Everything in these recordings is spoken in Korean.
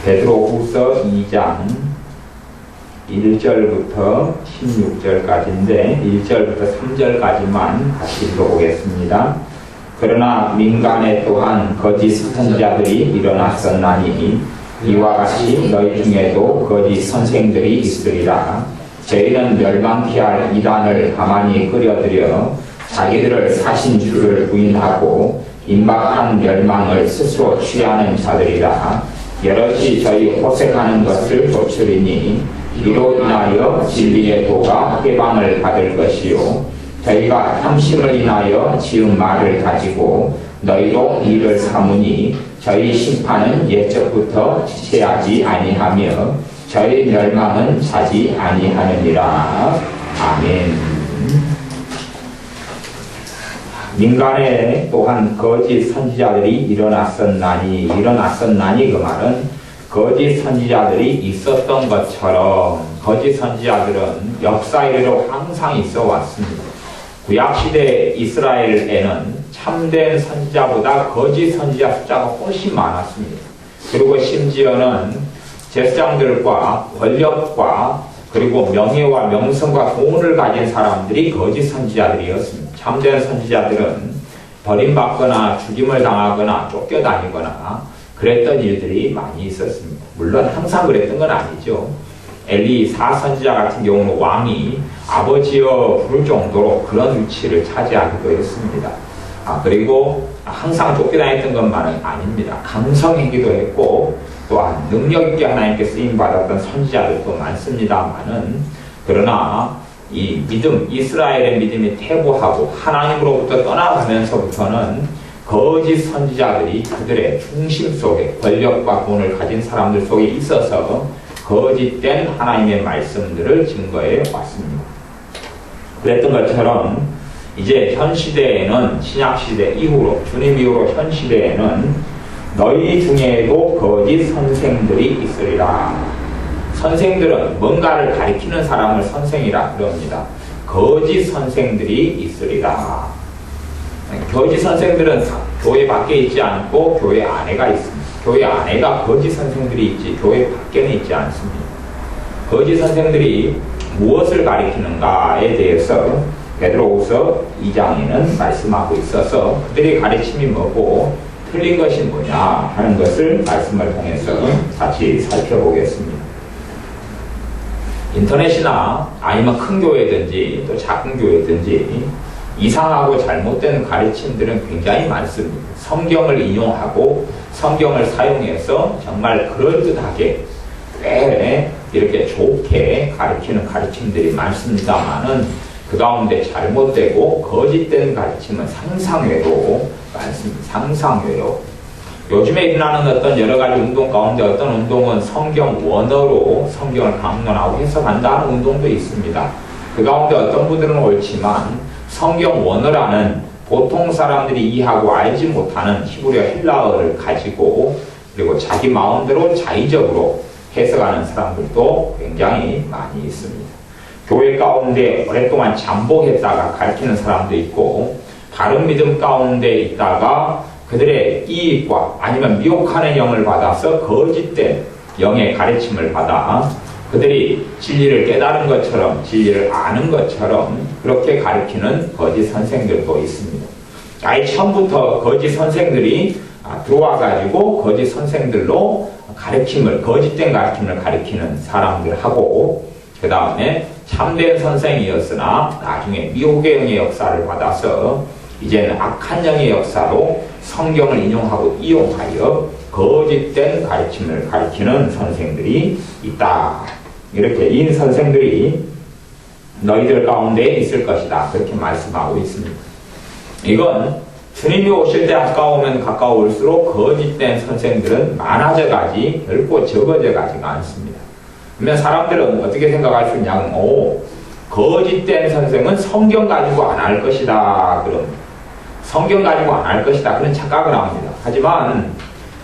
베드로후서 2장 1절부터 16절까지인데 1절부터 3절까지만 같이 읽어보겠습니다. 그러나 민간에 또한 거짓 선지자들이 일어났었나니 이와 같이 너희 중에도 거짓 선생들이 있으리라. 저희는 멸망케 할 이단을 가만히 끌어들여 자기들을 사신 주를 부인하고 임박한 멸망을 스스로 취하는 자들이라. 여럿이 저희 호색하는 것을 도추리니 이로 인하여 진리의 도가 해방을 받을 것이요 저희가 탐심을 인하여 지은 말을 가지고 너희로 이를 삼으니 저희 심판은 옛적부터 지체하지 아니하며 저희 멸망은 차지 아니하느니라. 아멘. 민간에 또한 거짓 선지자들이 일어났었나니 그 말은 거짓 선지자들이 있었던 것처럼 거짓 선지자들은 역사 이래로 항상 있어 왔습니다. 구약시대 이스라엘에는 참된 선지자보다 거짓 선지자 숫자가 훨씬 많았습니다. 그리고 심지어는 제사장들과 권력과 그리고 명예와 명성과 돈을 가진 사람들이 거짓 선지자들이었습니다. 참된 선지자들은 버림받거나 죽임을 당하거나 쫓겨다니거나 그랬던 일들이 많이 있었습니다. 물론 항상 그랬던 건 아니죠. 엘리 사선지자 같은 경우는 왕이 아버지여 부를 정도로 그런 위치를 차지하기도 했습니다. 그리고 항상 쫓겨다녔던 것만은 아닙니다. 강성이기도 했고 또한 능력있게 하나님께 쓰임받았던 선지자들도 많습니다만은 그러나 이 믿음, 이스라엘의 믿음이 퇴보하고 하나님으로부터 떠나가면서부터는 거짓 선지자들이 그들의 중심 속에 권력과 돈을 가진 사람들 속에 있어서 거짓된 하나님의 말씀들을 증거해 왔습니다. 그랬던 것처럼 이제 현 시대에는 신약시대 이후로 주님 이후로 현 시대에는 너희 중에도 거짓 선생들이 있으리라. 선생들은 뭔가를 가리키는 사람을 선생이라 그럽니다. 거짓 선생들이 있으리라. 거짓 선생들은 교회 밖에 있지 않고 교회 안에가 있습니다. 교회 안에가 거짓 선생들이 있지 교회 밖에는 있지 않습니다. 거짓 선생들이 무엇을 가리키는가에 대해서 베드로후서 2장에는 말씀하고 있어서 그들의 가르침이 뭐고 틀린 것이 뭐냐 하는 것을 말씀을 통해서 같이 살펴보겠습니다. 인터넷이나 아니면 큰 교회든지 또 작은 교회든지 이상하고 잘못된 가르침들은 굉장히 많습니다. 성경을 인용하고 성경을 사용해서 정말 그럴듯하게 꽤 이렇게 좋게 가르치는 가르침들이 많습니다만은 그 가운데 잘못되고 거짓된 가르침은 상상외로 많습니다. 상상외로. 요즘에 일어나는 어떤 여러 가지 운동 가운데 어떤 운동은 성경 원어로 성경을 강론하고 해석한다는 운동도 있습니다. 그 가운데 어떤 분들은 옳지만 성경 원어라는 보통 사람들이 이해하고 알지 못하는 히브리어 헬라어를 가지고 그리고 자기 마음대로 자의적으로 해석하는 사람들도 굉장히 많이 있습니다. 교회 가운데 오랫동안 잠복했다가 가르치는 사람도 있고 바른 믿음 가운데 있다가 그들의 이익과 아니면 미혹하는 영을 받아서 거짓된 영의 가르침을 받아 그들이 진리를 깨달은 것처럼 진리를 아는 것처럼 그렇게 가르치는 거짓 선생들도 있습니다. 아예 처음부터 거짓 선생들이 들어와가지고 거짓 선생들로 거짓된 가르침을 가르치는 사람들하고 그 다음에 참된 선생이었으나 나중에 미혹의 영의 역사를 받아서 이제는 악한 영의 역사로 성경을 인용하고 이용하여 거짓된 가르침을 가르치는 선생들이 있다. 이렇게 인 선생들이 너희들 가운데 있을 것이다. 그렇게 말씀하고 있습니다. 이건 주님이 오실 때 가까우면 가까울수록 거짓된 선생들은 많아져 가지 결코 적어져 가지가 않습니다. 그러면 사람들은 어떻게 생각할 수 있냐면 거짓된 선생은 성경 가지고 안 할 것이다. 그럽니다. 성경 가지고 안 할 것이다. 그런 착각을 합니다. 하지만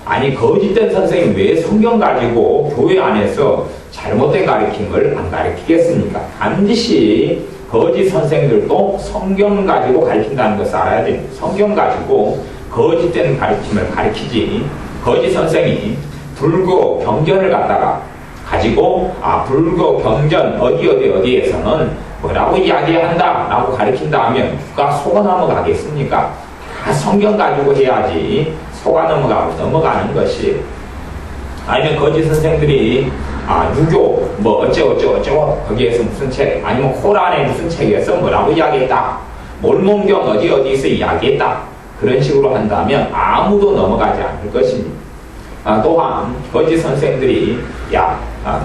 아니 거짓된 선생이 왜 성경 가지고 교회 안에서 잘못된 가르침을 안 가르치겠습니까? 반드시 거짓 선생들도 성경 가지고 가르친다는 것을 알아야 됩니다. 성경 가지고 거짓된 가르침을 가르치지 거짓 선생이 불교 경전을 갖다가 가지고 불교 경전 어디에서는 뭐라고 이야기한다 라고 가르친다 하면 누가 속아 넘어가겠습니까? 다 성경 가지고 해야지 속아 넘어가는 것이. 아니면 거짓 선생들이 유교 뭐 어쩌고 거기에서 무슨 책, 아니면 코란의 무슨 책에서 뭐라고 이야기했다, 몰몬경 어디에서 이야기했다, 그런 식으로 한다면 아무도 넘어가지 않을 것입니다. 또한 거짓 선생들이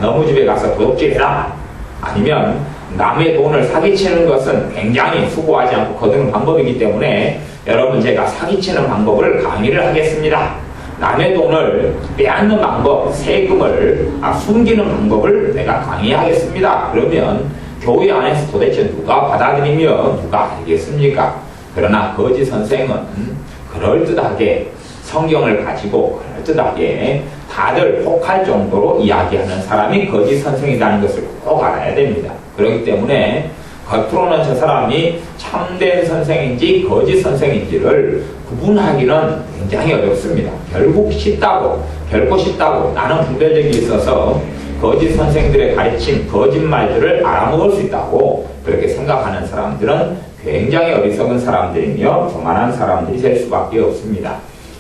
너무 집에 가서 도둑질해라, 아니면 남의 돈을 사기치는 것은 굉장히 수고하지 않고 거두는 방법이기 때문에 여러분 제가 사기치는 방법을 강의를 하겠습니다. 남의 돈을 빼앗는 방법, 세금을 숨기는 방법을 내가 강의하겠습니다. 그러면 교회 안에서 도대체 누가 받아들이며 누가 알겠습니까? 그러나 거짓 선생은 그럴듯하게 성경을 가지고 그럴듯하게 다들 혹할 정도로 이야기하는 사람이 거짓 선생이라는 것을 꼭 알아야 됩니다. 그렇기 때문에 겉으로는 저 사람이 참된 선생인지 거짓 선생인지를 구분하기는 굉장히 어렵습니다. 결코 쉽다고 나는 분별력이 있어서 거짓 선생들의 가르친 거짓말들을 알아먹을 수 있다고 그렇게 생각하는 사람들은 굉장히 어리석은 사람들이며 교만한 사람들이 될 수밖에 없습니다.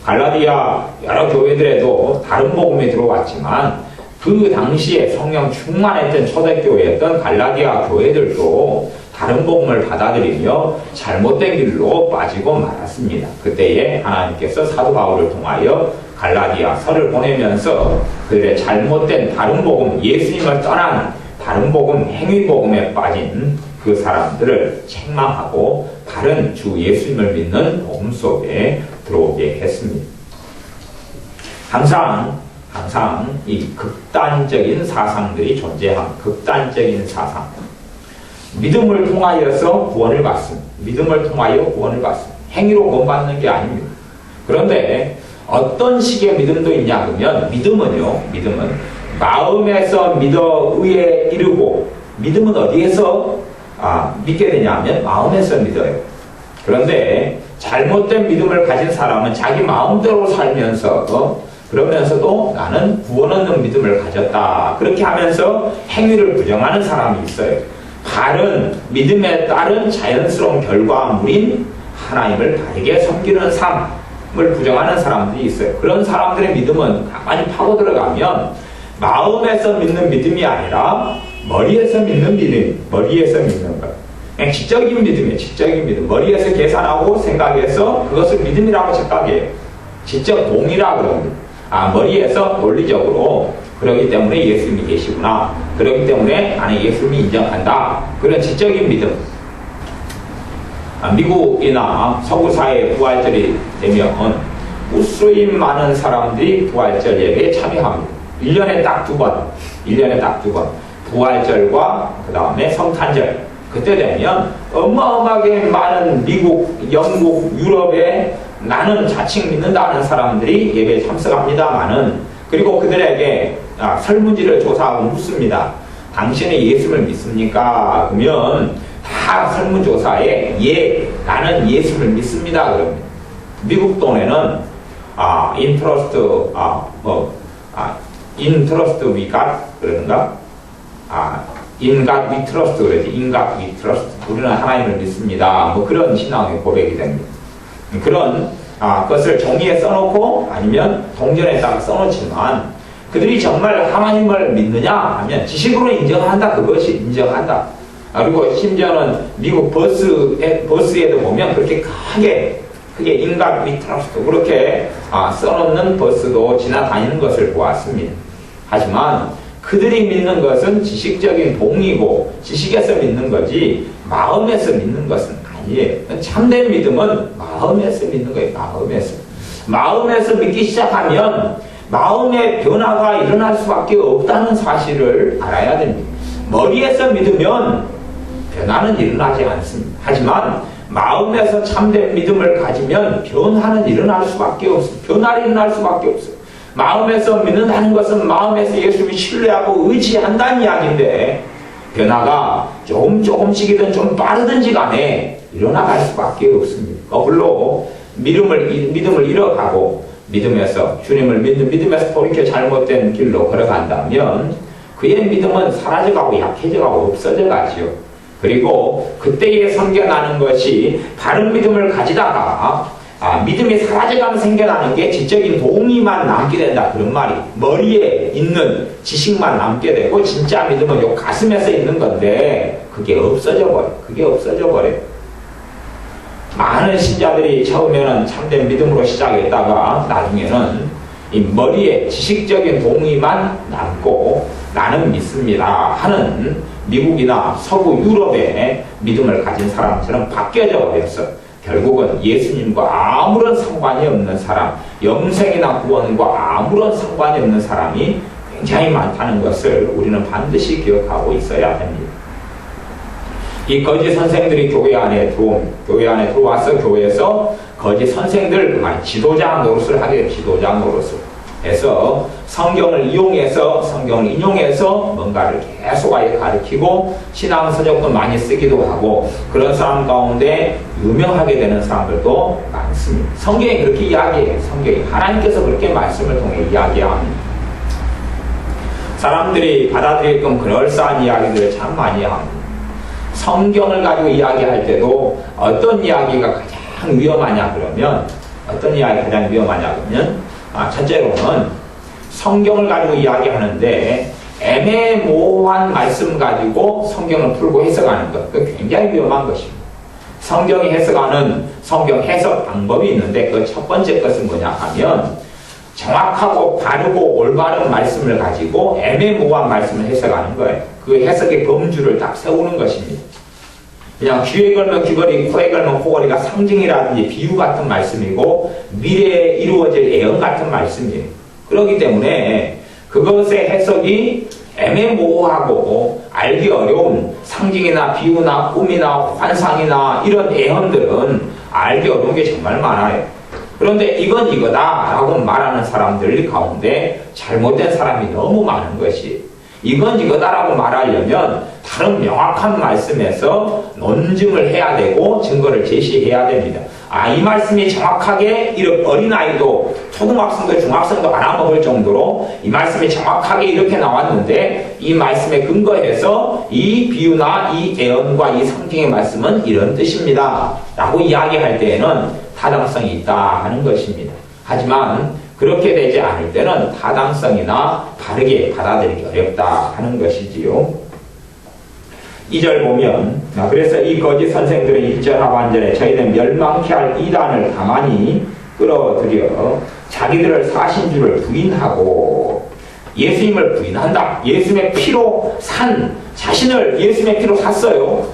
갈라디아 여러 교회들에도 다른 복음이 들어왔지만 그 당시에 성령 충만했던 초대교회였던 갈라디아 교회들도 다른 복음을 받아들이며 잘못된 길로 빠지고 말았습니다. 그때에 하나님께서 사도 바울을 통하여 갈라디아서를 보내면서 그들의 잘못된 다른 복음, 예수님을 떠난 다른 복음, 행위복음에 빠진 그 사람들을 책망하고 다른 주 예수님을 믿는 복음 속에 들어오게 했습니다. 항상 이 극단적인 사상들이 존재한 극단적인 사상. 믿음을 통하여서 구원을 받습니다. 믿음을 통하여 구원을 받습니다. 행위로 구원받는 게 아닙니다. 그런데 어떤 식의 믿음도 있냐 하면 믿음은 마음에서 믿어 의에 이르고, 믿음은 어디에서 믿게 되냐 하면 마음에서 믿어요. 그런데 잘못된 믿음을 가진 사람은 자기 마음대로 그러면서도 나는 구원 얻는 믿음을 가졌다, 그렇게 하면서 행위를 부정하는 사람이 있어요. 바른 믿음에 따른 자연스러운 결과물인 하나님을 바르게 섬기는 삶을 부정하는 사람들이 있어요. 그런 사람들의 믿음은 가만히 파고 들어가면 마음에서 믿는 믿음이 아니라 머리에서 믿는 것. 그냥 지적인 믿음이에요. 지적인 믿음. 머리에서 계산하고 생각해서 그것을 믿음이라고 착각해요. 지적 동의라 그럽니다. 머리에서 논리적으로 그러기 때문에 예수님이 계시구나, 그러기 때문에 나는 예수님이 인정한다, 그런 지적인 믿음. 미국이나 서구 사회의 부활절이 되면 무수히 많은 사람들이 부활절 예배에 참여합니다. 1년에 딱 두 번 부활절과 그 다음에 성탄절, 그때 되면 어마어마하게 많은 미국, 영국, 유럽에 나는 자칭 믿는다는 사람들이 예배에 참석합니다마는, 그리고 그들에게 설문지를 조사하고 묻습니다. 당신은 예수를 믿습니까? 그러면 다 설문조사에 나는 예수를 믿습니다, 그럽니다. 미국 돈에는 인트러스트 we got 그런가? 인갓 위트러스트 그러지. 인갓 위트러스트. 우리는 하나님을 믿습니다. 뭐 그런 신앙의 고백이 됩니다. 그런 것을 종이에 써놓고 아니면 동전에다가 써놓지만 그들이 정말 하나님을 믿느냐 하면 지식으로 인정한다. 그것이 인정한다. 그리고 심지어는 미국 버스에도 보면 그렇게 크게 인갓 위트러스트 그렇게 써놓는 버스도 지나다니는 것을 보았습니다. 하지만 그들이 믿는 것은 지식적인 동의고 지식에서 믿는 거지 마음에서 믿는 것은 아니에요. 참된 믿음은 마음에서 믿는 거예요. 마음에서 믿기 시작하면 마음의 변화가 일어날 수밖에 없다는 사실을 알아야 됩니다. 머리에서 믿으면 변화는 일어나지 않습니다. 하지만 마음에서 참된 믿음을 가지면 변화는 일어날 수밖에 없어요. 변화가 일어날 수밖에 없어요. 마음에서 믿는다는 것은 마음에서 예수님을 신뢰하고 의지한다는 이야기인데 변화가 조금씩이든 좀 빠르든지 간에 일어나갈 수밖에 없습니다. 거꾸로 믿음을 잃어가고 믿음에서 주님을 믿는 믿음에서 돌이켜 잘못된 길로 걸어간다면 그의 믿음은 사라져가고 약해져가고 없어져가지요. 그리고 그때에 생겨나는 것이 바른 믿음을 가지다가 믿음이 사라져가면 생겨나는 게 지적인 동의만 남게 된다 그런 말이 머리에 있는 지식만 남게 되고 진짜 믿음은 요 가슴에서 있는 건데 그게 없어져 버려. 많은 신자들이 처음에는 참된 믿음으로 시작했다가 나중에는 이 머리에 지식적인 동의만 남고 나는 믿습니다 하는 미국이나 서구 유럽의 믿음을 가진 사람처럼 바뀌어져 버렸어. 결국은 예수님과 아무런 상관이 없는 사람, 영생이나 구원과 아무런 상관이 없는 사람이 굉장히 많다는 것을 우리는 반드시 기억하고 있어야 됩니다. 이 거짓 선생들이 교회 안에 들어와서 교회에서 거짓 선생들, 지도자 노릇을 하게 돼요. 지도자 노릇을 해서 성경을 인용해서 뭔가를 계속 가르치고 신앙서적도 많이 쓰기도 하고 그런 사람 가운데 유명하게 되는 사람들도 많습니다. 성경이 그렇게 이야기해요. 성경이 하나님께서 그렇게 말씀을 통해 이야기합니다. 사람들이 받아들이게끔 그럴싸한 이야기들을 참 많이 합니다. 성경을 가지고 이야기할 때도 어떤 이야기가 가장 위험하냐 그러면 첫째로는 성경을 가지고 이야기하는데 애매모호한 말씀 가지고 성경을 풀고 해석하는 것, 그게 굉장히 위험한 것입니다. 성경이 해석하는 성경 해석 방법이 있는데 그 첫 번째 것은 뭐냐 하면 정확하고 바르고 올바른 말씀을 가지고 애매모호한 말씀을 해석하는 거예요. 그 해석의 범주를 딱 세우는 것입니다. 그냥 귀에 걸면 귀걸이, 코에 걸면 코걸이가 상징이라든지 비유 같은 말씀이고 미래에 이루어질 예언 같은 말씀이에요. 그렇기 때문에 그것의 해석이 애매모호하고 알기 어려운 상징이나 비유나 꿈이나 환상이나 이런 예언들은 알기 어려운 게 정말 많아요. 그런데 이건 이거다 라고 말하는 사람들 가운데 잘못된 사람이 너무 많은 것이 이건 이거다라고 말하려면 다른 명확한 말씀에서 논증을 해야 되고 증거를 제시해야 됩니다. 이 말씀이 정확하게 이렇게 어린아이도 초등학생도 중학생도 알아먹을 정도로 이 말씀이 정확하게 이렇게 나왔는데 이 말씀에 근거해서 이 비유나 이 예언과 이 상징의 말씀은 이런 뜻입니다 라고 이야기할 때에는 타당성이 있다 하는 것입니다. 하지만 그렇게 되지 않을 때는 타당성이나 바르게 받아들이기 어렵다 하는 것이지요. 2절 보면 그래서 이 거짓 선생들은 1절 하반절에 저희는 멸망케 할 이단을 가만히 끌어들여 자기들을 사신 줄을 부인하고 예수님을 부인한다. 예수님의 피로 자신을 예수님의 피로 샀어요.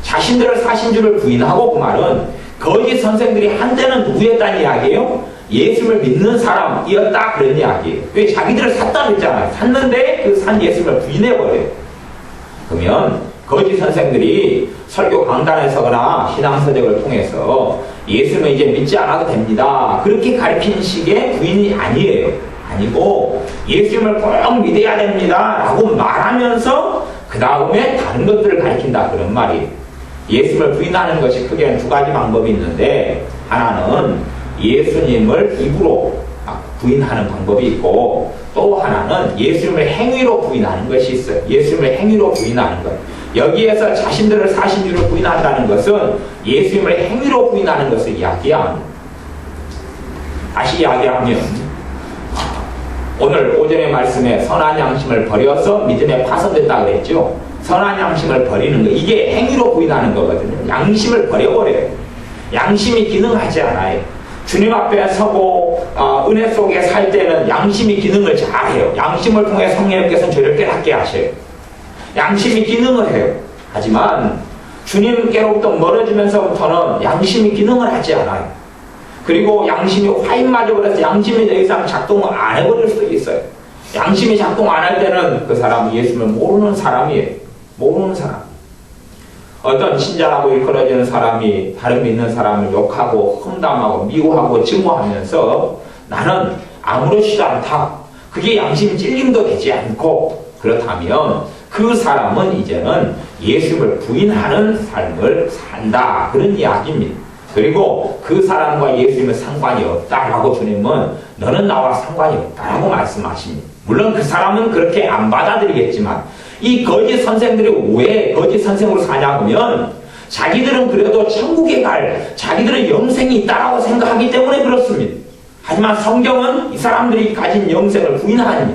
자신들을 사신 줄을 부인하고 그 말은 거짓 선생들이 한때는 누구였다는 이야기예요? 예수님을 믿는 사람이었다 그런 이야기예요. 왜 자기들을 샀다 그랬잖아요. 샀는데 그 산 예수님을 부인해버려요. 그러면 거짓 선생들이 설교 강단에 서거나 신앙서적을 통해서 예수님을 이제 믿지 않아도 됩니다 그렇게 가르치는 식의 부인이 아니고 예수님을 꼭 믿어야 됩니다 라고 말하면서 그 다음에 다른 것들을 가르친다 그런 말이에요. 예수님을 부인하는 것이 크게 두 가지 방법이 있는데 하나는 예수님을 입으로 부인하는 방법이 있고 또 하나는 예수님을 행위로 부인하는 것이 있어요. 예수님을 행위로 부인하는 것. 여기에서 자신들을 사신 줄을 부인한다는 것은 예수님을 행위로 부인하는 것을 이야기합니다. 다시 이야기하면 오늘 오전의 말씀에 선한 양심을 버려서 믿음에 파손됐다 그랬죠. 선한 양심을 버리는 거 이게 행위로 부인하는 거거든요. 양심을 버려버려요. 양심이 기능하지 않아요. 주님 앞에 서고 은혜 속에 살 때는 양심이 기능을 잘해요. 양심을 통해 성령님께서는 저를 깨닫게 하셔요. 양심이 기능을 해요. 하지만 주님께로부터 멀어지면서부터는 양심이 기능을 하지 않아요. 그리고 양심이 화인 맞아버려서 양심이 더 이상 작동을 안 해버릴 수도 있어요. 양심이 작동 안 할 때는 그 사람은 예수님을 모르는 사람이에요. 모르는 사람. 어떤 친절하고 일컬어지는 사람이 다른 믿는 사람을 욕하고 험담하고 미워하고 증오하면서 나는 아무렇지도 않다. 그게 양심 찔림도 되지 않고 그렇다면 그 사람은 이제는 예수님을 부인하는 삶을 산다. 그런 이야기입니다. 그리고 그 사람과 예수님은 상관이 없다라고 주님은 너는 나와 상관이 없다라고 말씀하십니다. 물론 그 사람은 그렇게 안 받아들이겠지만 이 거짓 선생들이 왜 거짓 선생으로 사냐 하면 자기들은 그래도 천국에 갈 자기들은 영생이 있다라고 생각하기 때문에 그렇습니다. 하지만 성경은 이 사람들이 가진 영생을 부인하니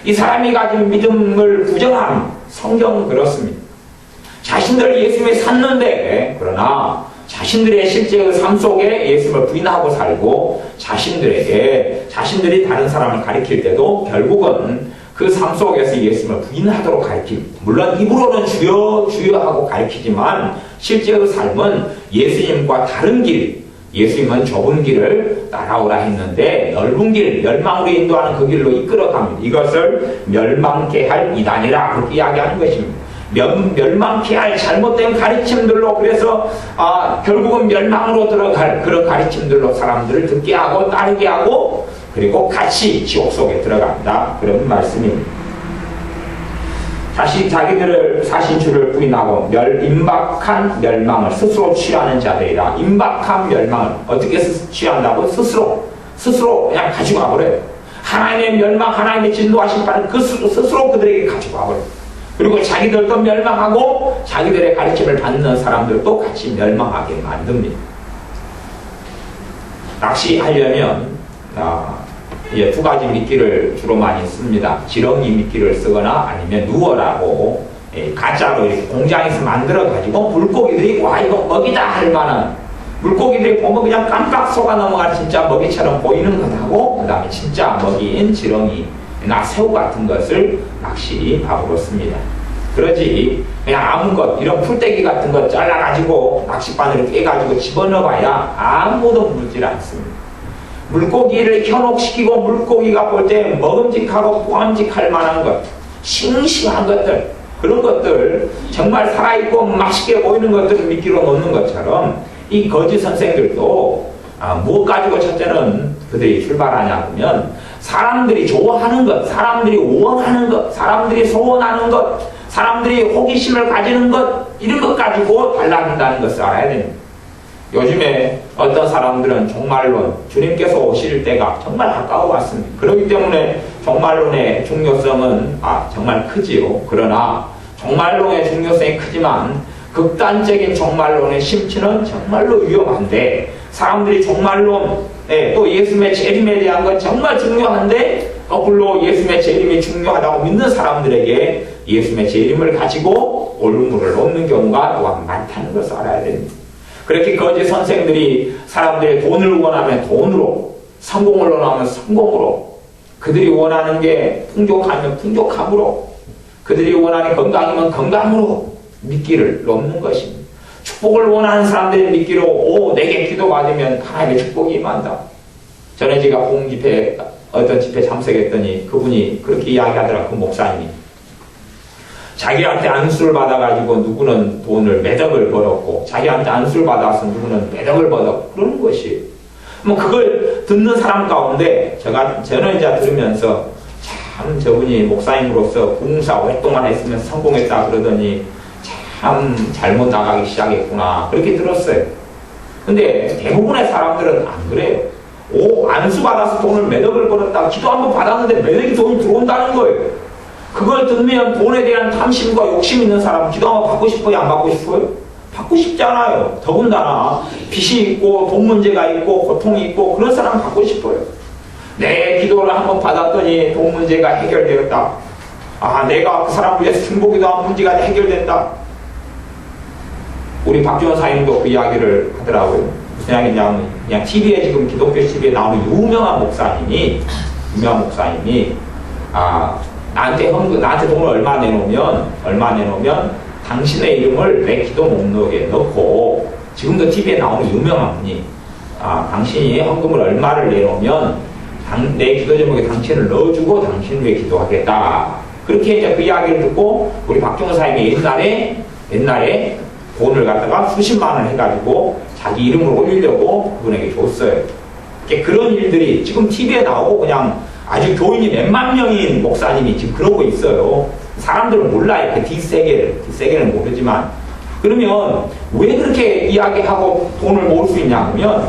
이 사람이 가진 믿음을 부정합니다. 성경은 그렇습니다. 자신들 예수님을 샀는데 그러나 자신들의 실제 삶 속에 예수님을 부인하고 살고 자신들이 다른 사람을 가리킬 때도 결국은 그 삶 속에서 예수님을 부인하도록 가리킵니다. 물론 입으로는 주여 주여 하고 가리키지만 실제의 삶은 예수님과 다른 길, 예수님은 좁은 길을 따라오라 했는데 넓은 길, 멸망으로 인도하는 그 길로 이끌어갑니다. 이것을 멸망케 할 이단이라 그렇게 이야기하는 것입니다. 멸망케 할 잘못된 가르침들로 그래서 결국은 멸망으로 들어갈 그런 가르침들로 사람들을 듣게 하고 따르게 하고 그리고 같이 지옥 속에 들어간다. 그런 말씀입니다. 자기들을 사신주를 부인하고 임박한 멸망을 스스로 취하는 자들이라. 임박한 멸망을 어떻게 취한다고? 스스로 그냥 가지고 와버려요. 하나님의 멸망, 하나님의 진노하신 바는 스스로 그들에게 가지고 와버려요. 그리고 자기들도 멸망하고 자기들의 가르침을 받는 사람들도 같이 멸망하게 만듭니다. 낚시하려면 두 가지 미끼를 주로 많이 씁니다. 지렁이 미끼를 쓰거나 아니면 누어라고 가짜로 이렇게 공장에서 만들어가지고 물고기들이 와 이거 먹이다 할 만한 물고기들이 보면 그냥 깜빡 속아 넘어갈 진짜 먹이처럼 보이는 것하고 그 다음에 진짜 먹이인 지렁이나 새우 같은 것을 낚시 밥으로 씁니다. 그러지 그냥 아무것 이런 풀떼기 같은 것 잘라가지고 낚싯바늘을 깨가지고 집어넣어봐야 아무도 물질 않습니다. 물고기를 현혹시키고 물고기가 볼 때 먹음직하고 보암직할 만한 것, 싱싱한 것들, 그런 것들, 정말 살아있고 맛있게 보이는 것들을 미끼로 놓는 것처럼 이 거짓 선생들도 무엇 가지고 첫째는 그들이 출발하냐 하면 사람들이 좋아하는 것, 사람들이 원하는 것, 사람들이 소원하는 것, 사람들이 호기심을 가지는 것, 이런 것 가지고 달라진다는 것을 알아야 됩니다. 요즘에 어떤 사람들은 종말론, 주님께서 오실 때가 정말 가까워 왔습니다. 그렇기 때문에 종말론의 중요성은 정말 크지요. 그러나 종말론의 중요성이 크지만 극단적인 종말론의 심취는 정말로 위험한데 사람들이 종말론에 또 예수님의 재림에 대한 건 정말 중요한데 거꾸로 예수님의 재림이 중요하다고 믿는 사람들에게 예수님의 재림을 가지고 올무를 놓는 경우가 또한 많다는 것을 알아야 됩니다. 그렇게 거짓 선생들이 사람들의 돈을 원하면 돈으로, 성공을 원하면 성공으로, 그들이 원하는 게 풍족하면 풍족함으로, 그들이 원하는 건강이면 건강으로 미끼를 놓는 것입니다. 축복을 원하는 사람들의 미끼로 내게 기도받으면 하나님의 축복이 임한다. 전에 제가 봉집회 어떤 집회 참석했더니 그분이 그렇게 이야기하더라고요. 그 목사님이. 자기한테 안수를 받아가지고 누구는 돈을 매덕을 벌었고 자기한테 안수를 받아서 누구는 매덕을 벌었고 그러는 것이에요. 그걸 듣는 사람 가운데 저는 이제 들으면서 참 저분이 목사님으로서 봉사 활동만 했으면 성공했다 그러더니 참 잘못 나가기 시작했구나 그렇게 들었어요. 근데 대부분의 사람들은 안 그래요. 안수 받아서 돈을 매덕을 벌었다 기도 한번 받았는데 매덕이 돈이 들어온다는 거예요. 그걸 듣면 돈에 대한 탐심과 욕심 있는 사람은 기도 한번 받고 싶어요? 안 받고 싶어요? 받고 싶지 않아요. 더군다나 빚이 있고 돈 문제가 있고 고통이 있고 그런 사람은 받고 싶어요. 내 기도를 한번 받았더니 돈 문제가 해결되었다. 내가 그 사람 위해서 중보기도 한 문제가 해결된다. 우리 박지원 사님도 그 이야기를 하더라고요. 무슨 이야기냐면 그냥 TV에 지금 기독교 TV에 나오는 유명한 목사님이 나한테 돈을 얼마 내놓으면 당신의 이름을 내 기도 목록에 넣고 지금도 TV에 나오는 유명한 분이 당신이 헌금을 얼마를 내놓으면 내 기도 제목에 당신을 넣어주고 당신을 위해 기도하겠다. 그렇게 이제 그 이야기를 듣고 우리 박정호 사님이 옛날에 돈을 갖다가 수십만 원 해가지고 자기 이름을 올리려고 그분에게 줬어요. 그런 일들이 지금 TV에 나오고 그냥 아주 교인이 몇만 명인 목사님이 지금 그러고 있어요. 사람들은 몰라요. 그 뒷세계는 모르지만 그러면 왜 그렇게 이야기하고 돈을 모을 수 있냐 하면,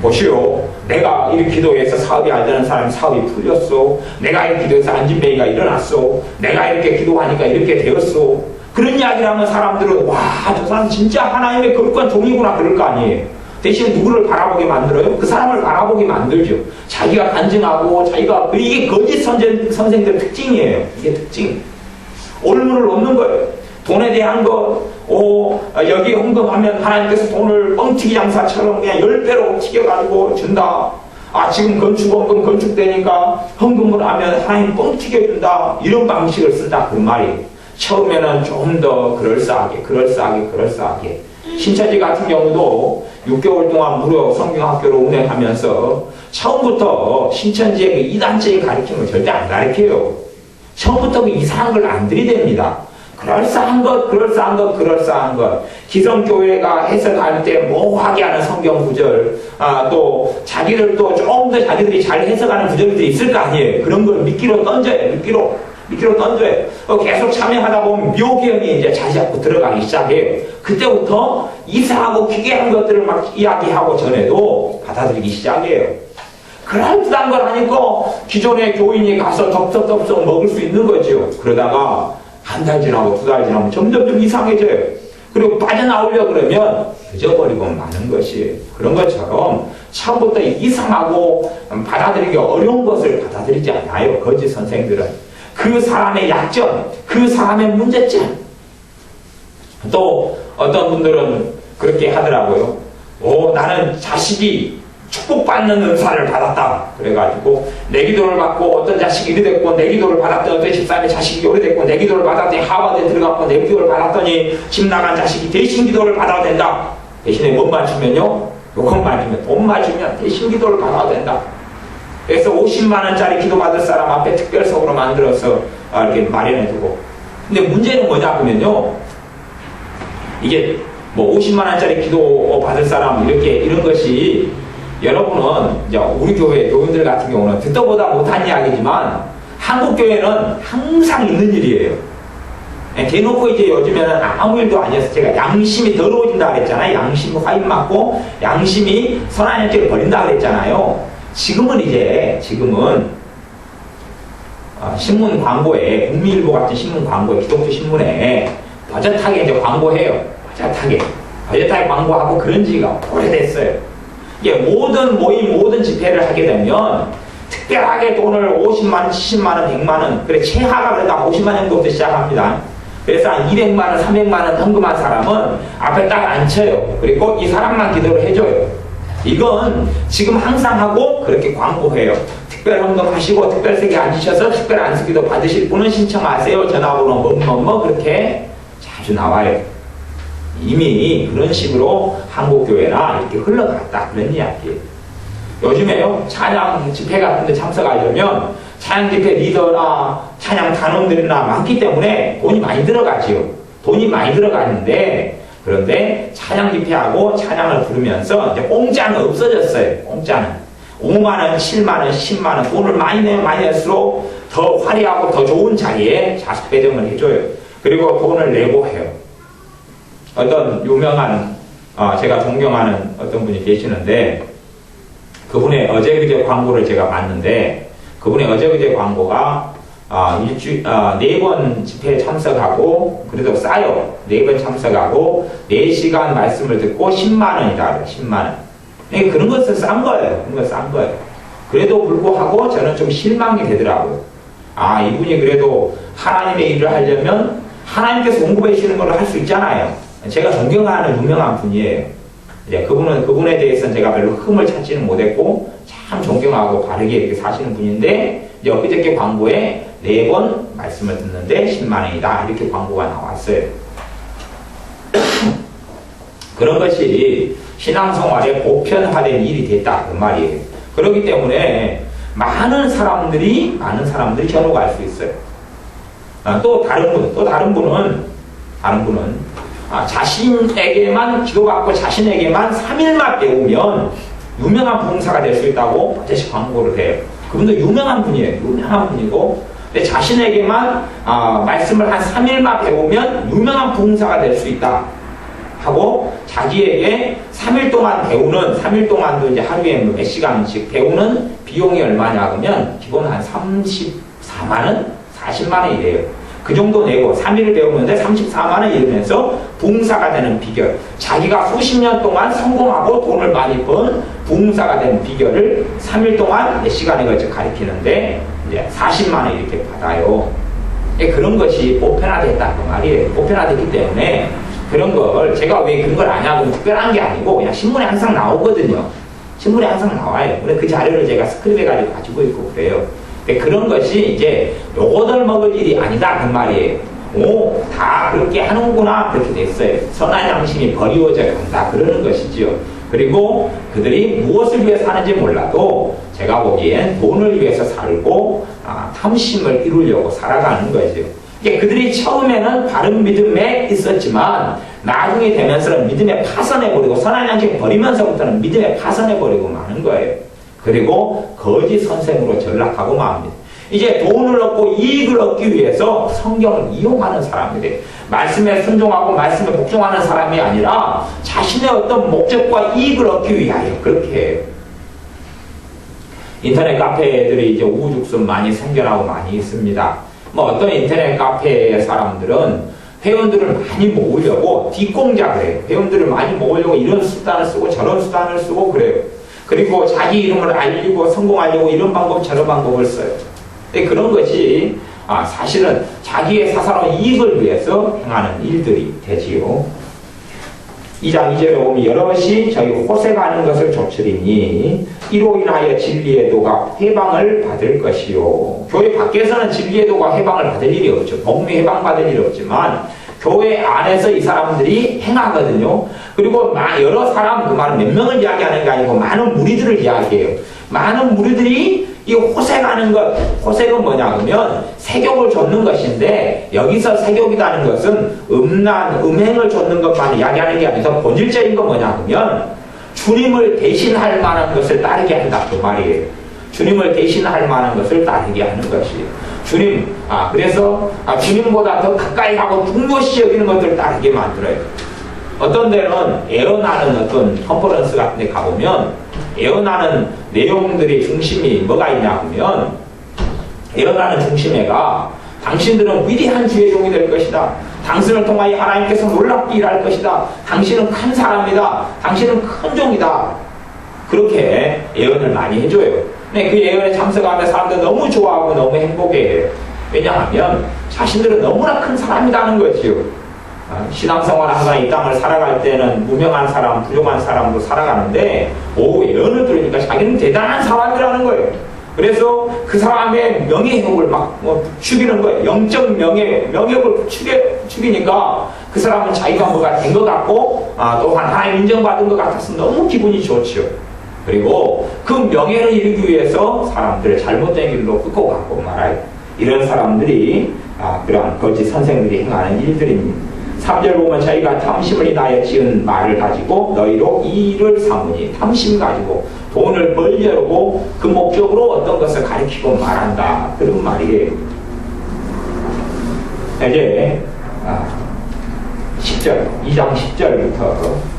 보시오. 내가 이 기도해서 사업이 안 되는 사람이 사업이 풀렸어. 내가 이 기도해서 안진뱅이가 일어났어. 내가 이렇게 기도하니까 이렇게 되었어. 그런 이야기를 하면 사람들은 와, 저 사람 진짜 하나님의 거룩한 종이구나 그럴 거 아니에요. 대신 누구를 바라보게 만들어요? 그 사람을 바라보게 만들죠. 자기가 간증하고 자기가 이게 거짓 선생들 특징이에요. 이게 특징. 올무를 얻는 거예요. 돈에 대한 것, 여기 헌금하면 하나님께서 돈을 뻥튀기 장사처럼 그냥 10배로 튀겨가지고 준다. 아, 지금 건축원금 건축되니까 헌금을 하면 하나님 뻥튀겨준다. 이런 방식을 쓴다. 그 말이에요. 처음에는 좀 더 그럴싸하게. 신천지 같은 경우도 6개월 동안 무료 성경학교를 운행하면서 처음부터 신천지의 그 이단적인 가르침을 절대 안 가르쳐요. 처음부터 그 이상한 걸 안 들이댑니다. 그럴싸한 것. 기성교회가 해석할 때 모호하게 하는 성경 구절, 또 자기를 또 좀 더 자기들이 잘 해석하는 구절들이 있을 거 아니에요. 그런 걸 미끼로 던져요. 미끼로 던져요. 계속 참여하다 보면 묘기형이 이제 자꾸 들어가기 시작해요. 그때부터 이상하고 기괴한 것들을 막 이야기하고 전에도 받아들이기 시작해요. 그럴듯한 걸 하니까 기존의 교인이 가서 덥석 먹을 수 있는 거죠. 그러다가 한 달 지나고 2달 지나면 점점 이상해져요. 그리고 빠져나오려 그러면 늦어버리고 마는 것이 그런 것처럼 처음부터 이상하고 받아들이기 어려운 것을 받아들이지 않아요. 거짓 선생들은. 그 사람의 약점, 그 사람의 문제점. 또 어떤 분들은 그렇게 하더라고요. 나는 자식이 축복받는 은사를 받았다. 그래가지고 내 기도를 받고 어떤 자식이 이리 됐고, 내 기도를 받았더니 어떤 집사람의 자식이 오래 됐고, 내 기도를 받았더니 하버드에 들어갔고, 내 기도를 받았더니 집 나간 자식이 대신 기도를 받아도 된다. 대신에 뭔 맞추면요? 요건 맞으면, 돈 맞으면 대신 기도를 받아도 된다. 그래서 50만 원짜리 기도 받을 사람 앞에 특별석으로 만들어서 이렇게 마련해두고. 근데 문제는 뭐냐 하면요, 이게 뭐 50만 원짜리 기도 받을 사람 이런 것이 여러분은 이제 우리 교회 교인들 같은 경우는 듣도 보다 못한 이야기지만 한국 교회는 항상 있는 일이에요. 대놓고 이제 요즘에는 아무 일도 아니어서 제가 양심이 더러워진다 그랬잖아요. 양심 화인 맞고 양심이 선한 일죄를 벌린다 그랬잖아요. 지금은 신문 광고에, 국민일보 같은 신문 광고에, 기독교 신문에 버젓하게 이제 광고해요. 버젓하게 광고하고 그런 지가 오래됐어요. 이게 모든 모임, 모든 집회를 하게 되면 특별하게 돈을 50만원, 70만원, 100만원, 그래, 최하가 그래도 50만 정도부터 시작합니다. 그래서 한 200만원, 300만원 헌금한 사람은 앞에 딱 앉혀요. 그리고 이 사람만 기도를 해줘요. 이건 지금 항상 하고 그렇게 광고해요. 특별 헌금하시고 특별석에 앉으셔서 특별 안수기도 받으실 분은 신청하세요. 전화번호 그렇게 자주 나와요. 이미 그런 식으로 한국교회나 이렇게 흘러갔다. 그런 이야기예요. 요즘에요, 찬양 집회 같은 데 참석하려면 찬양 집회 리더나 찬양 단원들이나 많기 때문에 돈이 많이 들어가지요. 돈이 많이 들어가는데, 그런데 찬양 집회하고 찬양을 부르면서 이제 공짜는 없어졌어요. 공짜는. 5만원, 7만원, 10만원 돈을 많이 내면 많이 낼수록 더 화려하고 더 좋은 자리에 좌석 배정을 해줘요. 그리고 돈을 내고 해요. 어떤 유명한, 제가 존경하는 어떤 분이 계시는데, 그분의 어제그제 광고를 제가 봤는데, 그분의 어제그제 광고가 4번 집회에 참석하고, 그래도 싸요. 4번 참석하고, 4시간 말씀을 듣고 10만원이다. 10만원. 그런 것은 싼 거예요. 그래도 불구하고 저는 좀 실망이 되더라고요. 이분이 그래도 하나님의 일을 하려면 하나님께서 공급해 주시는 걸 할 수 있잖아요. 제가 존경하는 유명한 분이에요. 이제 그분에 대해서는 제가 별로 흠을 찾지는 못했고, 참 존경하고 바르게 이렇게 사시는 분인데, 이제 엊그저께 광고에 4번 말씀을 듣는데 10만원이다. 이렇게 광고가 나왔어요. 그런 것이 신앙생활에 보편화된 일이 됐다. 그 말이에요. 그렇기 때문에 많은 사람들이 현혹할 수 있어요. 또 다른 분은 자신에게만 기도받고 자신에게만 3일만 배우면 유명한 부흥사가 될 수 있다고 버젓이 광고를 해요. 그분도 유명한 분이에요. 유명한 분이고, 근데 자신에게만 말씀을 한 3일만 배우면 유명한 부흥사가 될 수 있다. 하고 자기에게 3일 동안 배우는 3일 동안도 이제 하루에 몇 시간씩 배우는 비용이 얼마냐 그러면 기본 한 34만 원, 40만 원이 돼요. 그 정도 내고 3일을 배우는데 34만 원 이러면서 부흥사가 되는 비결, 자기가 수십 년 동안 성공하고 돈을 많이 번 부흥사가 되는 비결을 3일 동안 몇 시간에 걸쳐 가르치는데 이제 40만 원 이렇게 받아요. 그런 것이 보편화됐다 그 말이에요. 보편화됐기 때문에 그런 걸 제가 왜 그런 걸 아냐고 특별한 게 아니고 그냥 신문에 항상 나오거든요. 신문에 항상 나와요. 근데 그 자료를 제가 스크립해가지고 가지고 있고 그래요. 근데 그런 것이 이제 요거들 먹을 일이 아니다 그 말이에요. 오, 다 그렇게 하는구나 그렇게 됐어요. 선한 양심이 버리워져 간다 그러는 것이지요. 그리고 그들이 무엇을 위해서 사는지 몰라도 제가 보기엔 돈을 위해서 살고 탐심을 이루려고 살아가는 거죠. 이게 그들이 처음에는 바른 믿음에 있었지만 나중에 되면서는 믿음에 파선해버리고 선한 양심 버리면서부터는 믿음에 파선해버리고 마는 거예요. 그리고 거짓 선생으로 전락하고 맙니다. 이제 돈을 얻고 이익을 얻기 위해서 성경을 이용하는 사람들이 말씀에 순종하고 말씀에 복종하는 사람이 아니라 자신의 어떤 목적과 이익을 얻기 위하여 그렇게 해요. 인터넷 카페들이 이제 우후죽순 많이 생겨나고 많이 있습니다. 뭐 어떤 인터넷 카페 사람들은 회원들을 많이 모으려고 뒷공작을 해요. 회원들을 많이 모으려고 이런 수단을 쓰고 저런 수단을 쓰고 그래요. 그리고 자기 이름을 알리고 성공하려고 이런 방법 저런 방법을 써요. 그런 것이 사실은 자기의 사사로운 이익을 위해서 행하는 일들이 되지요. 2장 2절에 보면 여럿이 저희 호색하는 것을 조치리니 이로 인하여 진리의 도가 해방을 받을 것이요. 교회 밖에서는 진리의 도가 해방을 받을 일이 없죠. 복음이 해방받을 일이 없지만 교회 안에서 이 사람들이 행하거든요. 그리고 여러 사람, 그 말은 몇 명을 이야기하는 게 아니고 많은 무리들을 이야기해요. 많은 무리들이 이 호색하는 것, 호색은 뭐냐 그러면 세욕을 좇는 것인데 여기서 세욕이라는 것은 음행을 좇는 것만 이야기하는 게 아니라 본질적인 건 뭐냐 그러면 주님을 대신할 만한 것을 따르게 한다 그 말이에요. 주님을 대신할 만한 것을 따르게 하는 것이에요. 주님, 그래서 주님보다 더 가까이 하고 중요시 여기는 것들을 따르게 만들어요. 어떤 데는 예언하는 어떤 컨퍼런스 같은 데 가보면 예언하는 내용들이 중심이 뭐가 있냐 하면 예언하는 중심에가 당신들은 위대한 주의 종이 될 것이다. 당신을 통하여 하나님께서 놀랍게 일할 것이다. 당신은 큰 사람이다. 당신은 큰 종이다. 그렇게 예언을 많이 해줘요. 근데 그 예언에 참석하면 사람들 너무 좋아하고 너무 행복해해요. 왜냐하면 자신들은 너무나 큰 사람이라는 거지요. 신앙생활 항상 이 땅을 살아갈 때는 무명한 사람, 부족한 사람도 살아가는데 예언을 들으니까 자기는 대단한 사람이라는 거예요. 그래서 그 사람의 명예욕을 막 죽이는 거예요. 영적 명예욕을 죽이니까 그 사람은 자기가 뭐가 된 것 같고 또한 하나님 인정받은 것 같아서 너무 기분이 좋죠. 그리고 그 명예를 이루기 위해서 사람들을 잘못된 길로 끌고 가고 말아요. 이런 사람들이 그러한 거짓 선생들이 행하는 일들입니다. 3절 보면 저희가 탐심을 인하여 지은 말을 가지고 너희로 이를 삼으니 탐심 가지고 돈을 벌려고 그 목적으로 어떤 것을 가리키고 말한다. 그런 말이에요. 이제 10절, 2장 10절부터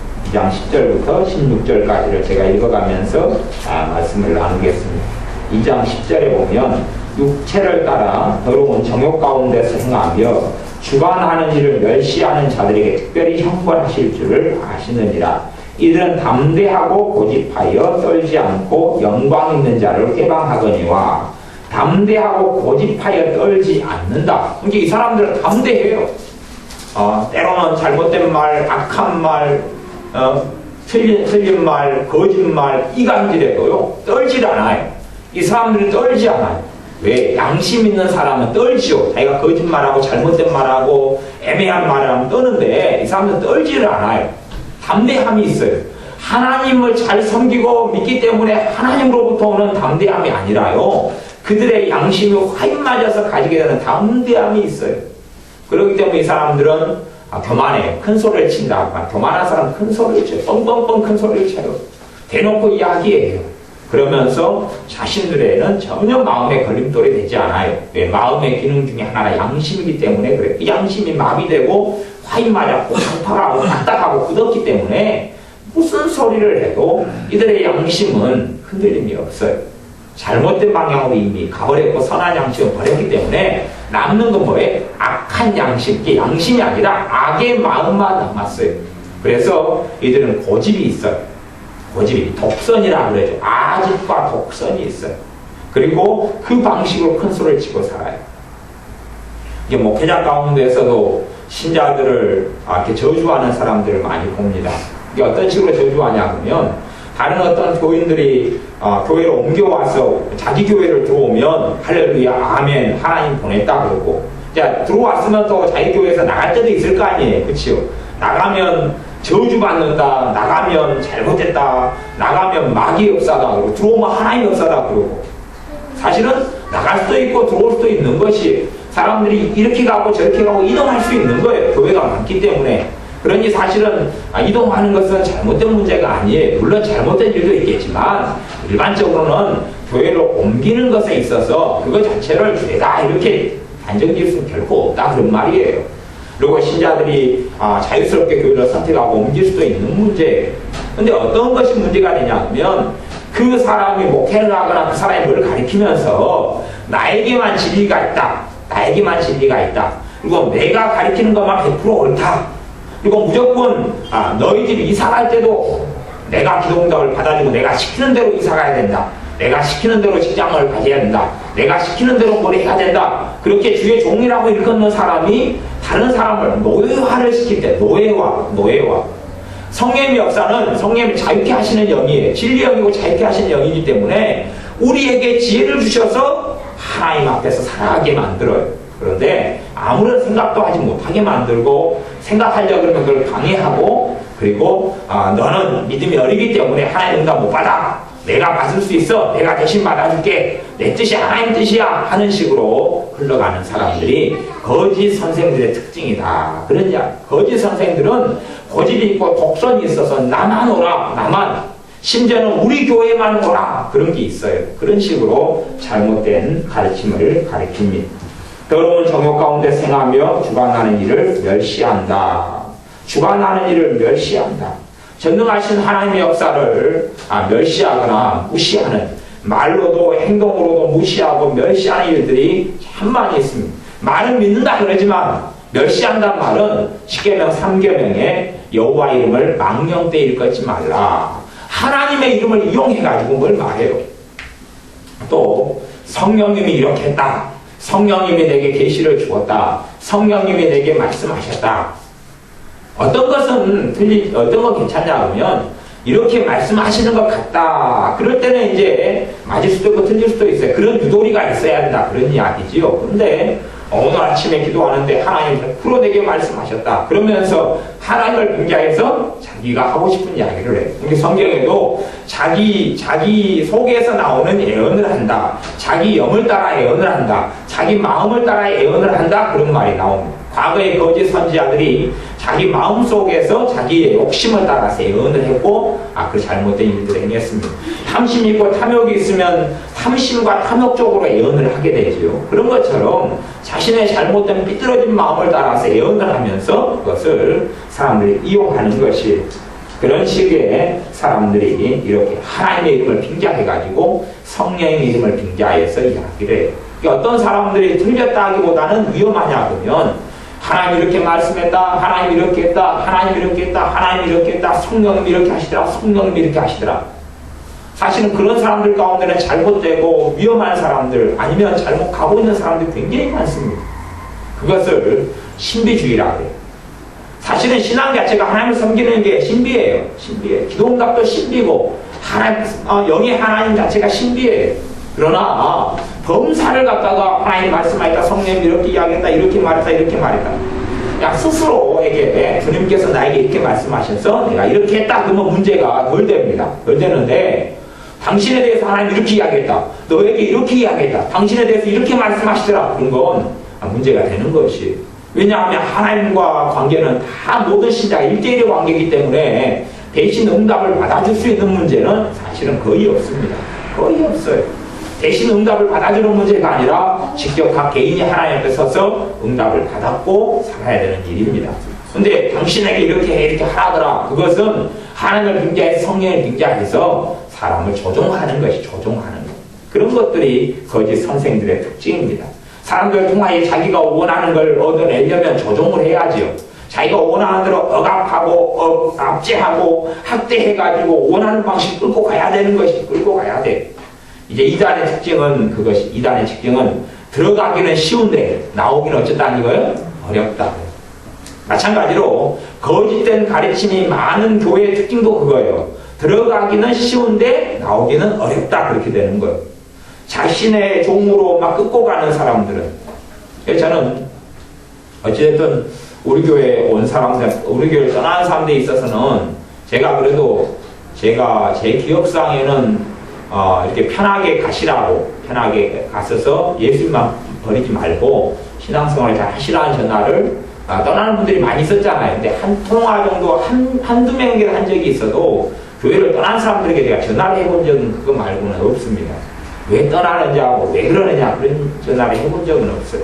16절까지를 제가 읽어가면서 말씀을 나누겠습니다. 2장 10절에 보면 육체를 따라 더러운 정욕 가운데서 행하며 주관하는 일을 멸시하는 자들에게 특별히 형벌하실 줄을 아시느니라. 이들은 담대하고 고집하여 떨지 않고 영광 있는 자를 해방하거니와 담대하고 고집하여 떨지 않는다. 그러니까 이 사람들은 담대해요. 때로는 잘못된 말, 악한 말, 틀린 말, 거짓말, 이간질해도요 떨질 않아요. 이 사람들은 떨지 않아요. 왜? 양심 있는 사람은 떨지요. 자기가 거짓말하고 잘못된 말하고 애매한 말을 하면 떠는데 이 사람들은 떨지를 않아요. 담대함이 있어요. 하나님을 잘 섬기고 믿기 때문에 하나님으로부터 오는 담대함이 아니라요. 그들의 양심이 화인 맞아서 가지게 되는 담대함이 있어요. 그렇기 때문에 이 사람들은 교만해요. 큰 소리를 친다. 교만한 사람은 큰 소리를 쳐요. 뻥뻥뻥 큰 소리를 쳐요. 대놓고 이야기해요. 그러면서 자신들에는 전혀 마음의 걸림돌이 되지 않아요. 왜? 마음의 기능 중에 하나가 양심이기 때문에 그래요. 이 양심이 마비되고 화인 맞았고 상파하고 딱딱하고 굳었기 때문에 무슨 소리를 해도 이들의 양심은 흔들림이 없어요. 잘못된 방향으로 이미 가버렸고 선한 양심을 버렸기 때문에 남는 건 뭐예요? 악한 양심, 이게 양심이 아니라 악의 마음만 남았어요. 그래서 이들은 고집이 있어요. 고집이 독선이라 그러죠. 아집과 독선이 있어요. 그리고 그 방식으로 큰 소리를 치고 살아요. 이게 목회자 가운데서도 신자들을 이렇게 저주하는 사람들을 많이 봅니다. 이게 어떤 식으로 저주하냐 그러면 다른 어떤 교인들이 교회로 옮겨와서 자기 교회를 들어오면 할렐루야 아멘 하나님 보냈다 그러고 자 들어왔으면 또 자기 교회에서 나갈 때도 있을 거 아니에요. 그치요? 나가면 저주받는다, 나가면 잘못했다, 나가면 마귀 역사다 그러고 들어오면 하나님 역사다 그러고 사실은 나갈 수도 있고 들어올 수도 있는 것이 사람들이 이렇게 가고 저렇게 가고 이동할 수 있는 거예요. 교회가 많기 때문에. 그러니 사실은 이동하는 것은 잘못된 문제가 아니에요. 물론 잘못된 일도 있겠지만 일반적으로는 교회를 옮기는 것에 있어서 그거 자체를 죄다 이렇게 단정지을 수는 결코 없다 그런 말이에요. 그리고 신자들이 자유스럽게 교회를 선택하고 옮길 수도 있는 문제예요. 근데 어떤 것이 문제가 되냐면 그 사람이 목회를 하거나 그 사람이 뭘 가르치면서 나에게만 진리가 있다. 나에게만 진리가 있다. 그리고 내가 가르치는 것만 100% 옳다. 그리고 무조건 너희 집 이사 갈 때도 내가 기도응답을 받아주고 내가 시키는 대로 이사 가야 된다. 내가 시키는 대로 직장을 가져야 된다. 내가 시키는 대로 뭘 해야 된다. 그렇게 주의 종이라고 일컫는 사람이 다른 사람을 노예화를 시킬 때 노예화. 성령의 역사는 성령이 자유케 하시는 영이에요. 진리 영이고 자유케 하시는 영이기 때문에 우리에게 지혜를 주셔서 하나님 앞에서 살아가게 만들어요. 그런데 아무런 생각도 하지 못하게 만들고 생각하려고 그러면 그걸 방해하고 그리고 너는 믿음이 어리기 때문에 하나님 응답 못 받아. 내가 받을 수 있어. 내가 대신 받아줄게. 내 뜻이 하나님 뜻이야. 하는 식으로 흘러가는 사람들이 거짓 선생들의 특징이다. 그러냐? 거짓 선생들은 고집이 있고 독선이 있어서 나만 오라. 나만. 심지어는 우리 교회만 오라. 그런 게 있어요. 그런 식으로 잘못된 가르침을 가르칩니다. 더러운 정욕 가운데 생하며 주관하는 일을 멸시한다. 주관하는 일을 멸시한다. 전능하신 하나님의 역사를 멸시하거나 무시하는 말로도 행동으로도 무시하고 멸시하는 일들이 참 많이 있습니다. 말은 믿는다 그러지만 멸시한다는 말은 십계명 3계명에 여호와 이름을 망령되이 일컫지 말라. 하나님의 이름을 이용해가지고 뭘 말해요. 또 성령님이 이렇게 했다. 성령님이 내게 계시를 주었다. 성령님이 내게 말씀하셨다. 어떤 것은 어떤 건 괜찮냐 하면 이렇게 말씀하시는 것 같다. 그럴 때는 이제 맞을 수도 있고 틀릴 수도 있어요. 그런 유도리가 있어야 된다. 그런 이야기지요. 그런데 오늘 아침에 기도하는데 하나님 100% 내게 말씀하셨다. 그러면서 하나님을 빙자해서 자기가 하고 싶은 이야기를 해요. 우리 성경에도 자기 속에서 나오는 예언을 한다. 자기 영을 따라 예언을 한다. 자기 마음을 따라 예언을 한다. 그런 말이 나옵니다. 과거의 거짓 선지자들이 자기 마음속에서 자기의 욕심을 따라서 예언을 했고 그 잘못된 일들을 행했습니다. 탐심이 있고 탐욕이 있으면 탐심과 탐욕 쪽으로 예언을 하게 되죠. 그런 것처럼 자신의 잘못된 삐뚤어진 마음을 따라서 예언을 하면서 그것을 사람들이 이용하는 것이 그런 식의 사람들이 이렇게 하나님의 이름을 빙자해가지고 성령의 이름을 빙자해서 이야기를 해요. 어떤 사람들이 틀렸다 하기보다는 위험하냐 그러면 하나님 이렇게 말씀했다. 하나님 이렇게 했다. 하나님 이렇게 했다. 하나님 이렇게 했다. 성령님 이렇게 하시더라. 성령님 이렇게 하시더라. 사실은 그런 사람들 가운데는 잘못되고 위험한 사람들 아니면 잘못 가고 있는 사람들이 굉장히 많습니다. 그것을 신비주의라고 해요. 사실은 신앙 자체가 하나님을 섬기는 게 신비예요. 신비예요. 기도응답도 신비고 영의 하나님 자체가 신비예요. 그러나 범사를 갖다가 하나님 말씀하셨다. 성령님 이렇게 이야기했다. 이렇게 말했다. 이렇게 말했다. 그냥 스스로에게 주님께서 나에게 이렇게 말씀하셔서 내가 이렇게 했다. 그러면 문제가 덜 됩니다. 덜 되는데 당신에 대해서 하나님 이렇게 이야기했다. 너에게 이렇게 이야기했다. 당신에 대해서 이렇게 말씀하시더라. 그런 건 문제가 되는 것이. 왜냐하면 하나님과 관계는 다 모든 신자가 1대1의 관계이기 때문에 대신 응답을 받아줄 수 있는 문제는 사실은 거의 없습니다. 거의 없어요. 대신 응답을 받아주는 문제가 아니라 직접 각 개인이 하나님 앞에 서서 응답을 받았고 살아야 되는 일입니다. 근데 당신에게 이렇게 하더라. 그것은 하나님을 빙자해서 성령을 빙자해서 사람을 조종하는 것이 조종하는 것. 그런 것들이 거짓 선생들의 특징입니다. 사람들 통하여 자기가 원하는 걸 얻어내려면 조종을 해야지요. 자기가 원하는 대로 억압하고 압제하고 학대해가지고 원하는 방식 끌고 가야 되는 것이 끌고 가야 돼. 이제 이단의 특징은 그것이 이단의 특징은 들어가기는 쉬운데 나오기는 어쨌다는 거예요? 어렵다. 마찬가지로 거짓된 가르침이 많은 교회의 특징도 그거예요. 들어가기는 쉬운데 나오기는 어렵다 그렇게 되는 거예요. 자신의 종으로 막 끌고 가는 사람들은 저는 어쨌든 우리 교회에 온 사람들, 우리 교회를 떠나는 사람들에 있어서는 제가 그래도 제가 제 기억상에는 이렇게 편하게 가시라고 편하게 가셔서 예수님만 버리지 말고 신앙생활을 잘 하시라는 전화를 떠나는 분들이 많이 있었잖아요. 근데 한 통화 정도 한두 명에게 한 적이 있어도 교회를 떠난 사람들에게 제가 전화를 해본 적은 그거 말고는 없습니다. 왜 떠나는지 하고 왜 그러느냐 그런 전화를 해본 적은 없어요.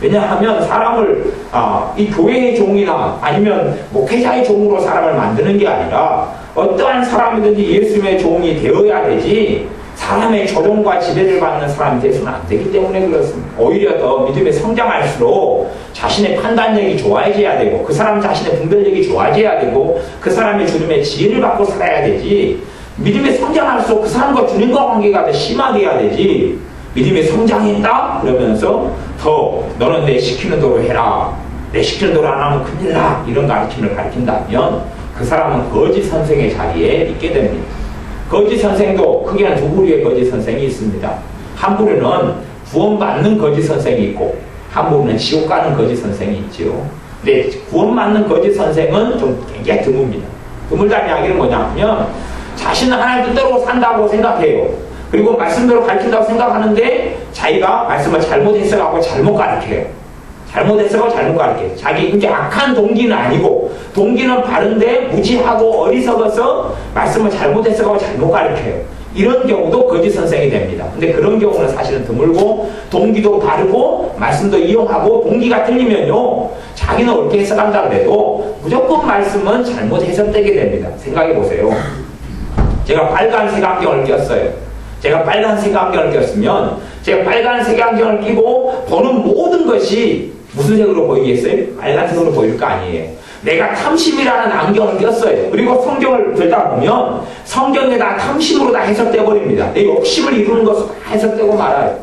왜냐하면 사람을 이 교회의 종이나 아니면 목회자의 종으로 사람을 만드는 게 아니라 어떠한 사람이든지 예수님의 종이 되어야 되지 사람의 조종과 지배를 받는 사람이 되서는 안 되기 때문에 그렇습니다. 오히려 더 믿음에 성장할수록 자신의 판단력이 좋아져야 되고 그 사람 자신의 분별력이 좋아져야 되고 그 사람의 주님의 지혜를 받고 살아야 되지 믿음에 성장할수록 그 사람과 주님과 관계가 더 심하게 해야 되지 믿음에 성장했다? 그러면서 더 너는 내 시키는 대로 해라. 내 시키는 대로 안 하면 큰일 나. 이런 가르침을 가르친다면 그 사람은 거짓 선생의 자리에 있게 됩니다. 거짓 선생도 크게는 두 부류의 거짓 선생이 있습니다. 한 부류는 구원받는 거짓 선생이 있고 한 부류는 지옥 가는 거짓 선생이 있지요. 근데 구원받는 거짓 선생은 좀 굉장히 드뭅니다. 드물다는 이야기는 뭐냐면 자신은 하나님 뜻대로 산다고 생각해요. 그리고 말씀대로 가르친다고 생각하는데 자기가 말씀을 잘못했어가고 잘못 가르쳐요. 잘못했어가고 잘못 가르쳐요. 자기 이게 악한 동기는 아니고 동기는 바른데 무지하고 어리석어서 말씀을 잘못했어가고 잘못 가르쳐요. 이런 경우도 거짓 선생이 됩니다. 근데 그런 경우는 사실은 드물고 동기도 바르고 말씀도 이용하고 동기가 틀리면요 자기는 옳게 해석한다 그래도 무조건 말씀은 잘못 해석되게 됩니다. 생각해 보세요. 제가 빨간색 안경을 꼈어요. 제가 빨간색 안경을 꼈으면 제가 빨간색 안경을 끼고 보는 모든 것이 무슨 색으로 보이겠어요? 빨간색으로 보일 거 아니에요. 내가 탐심이라는 안경을 꼈어요. 그리고 성경을 들다 보면 성경에 다 탐심으로 다 해석되어 버립니다. 내 욕심을 이루는 것으로 다 해석되고 말아요.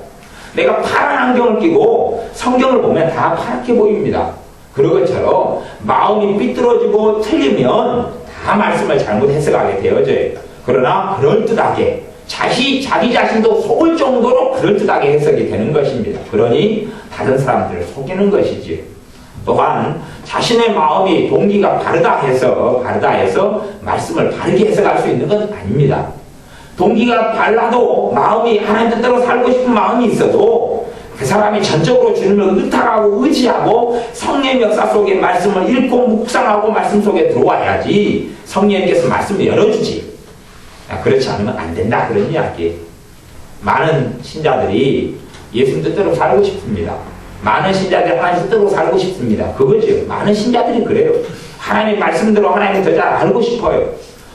내가 파란 안경을 끼고 성경을 보면 다 파랗게 보입니다. 그런 것처럼 마음이 삐뚤어지고 틀리면 다 말씀을 잘못 해석하게 되어져요. 그러나 그럴듯하게 자기 자신도 속을 정도로 그럴듯하게 해석이 되는 것입니다. 그러니 다른 사람들을 속이는 것이지. 또한 자신의 마음이 동기가 바르다 해서 말씀을 바르게 해석할 수 있는 건 아닙니다. 동기가 발라도 마음이 하나님 뜻대로 살고 싶은 마음이 있어도 그 사람이 전적으로 주님을 의탁하고 의지하고 성령의 역사 속에 말씀을 읽고 묵상하고 말씀 속에 들어와야지 성령님께서 말씀을 열어주지. 그렇지 않으면 안 된다 그런 이야기. 많은 신자들이 예수님 뜻대로 살고 싶습니다. 많은 신자들이 하나님 뜻대로 살고 싶습니다. 그거죠. 많은 신자들이 그래요. 하나님 말씀대로 하나님을 더 잘 알고 싶어요.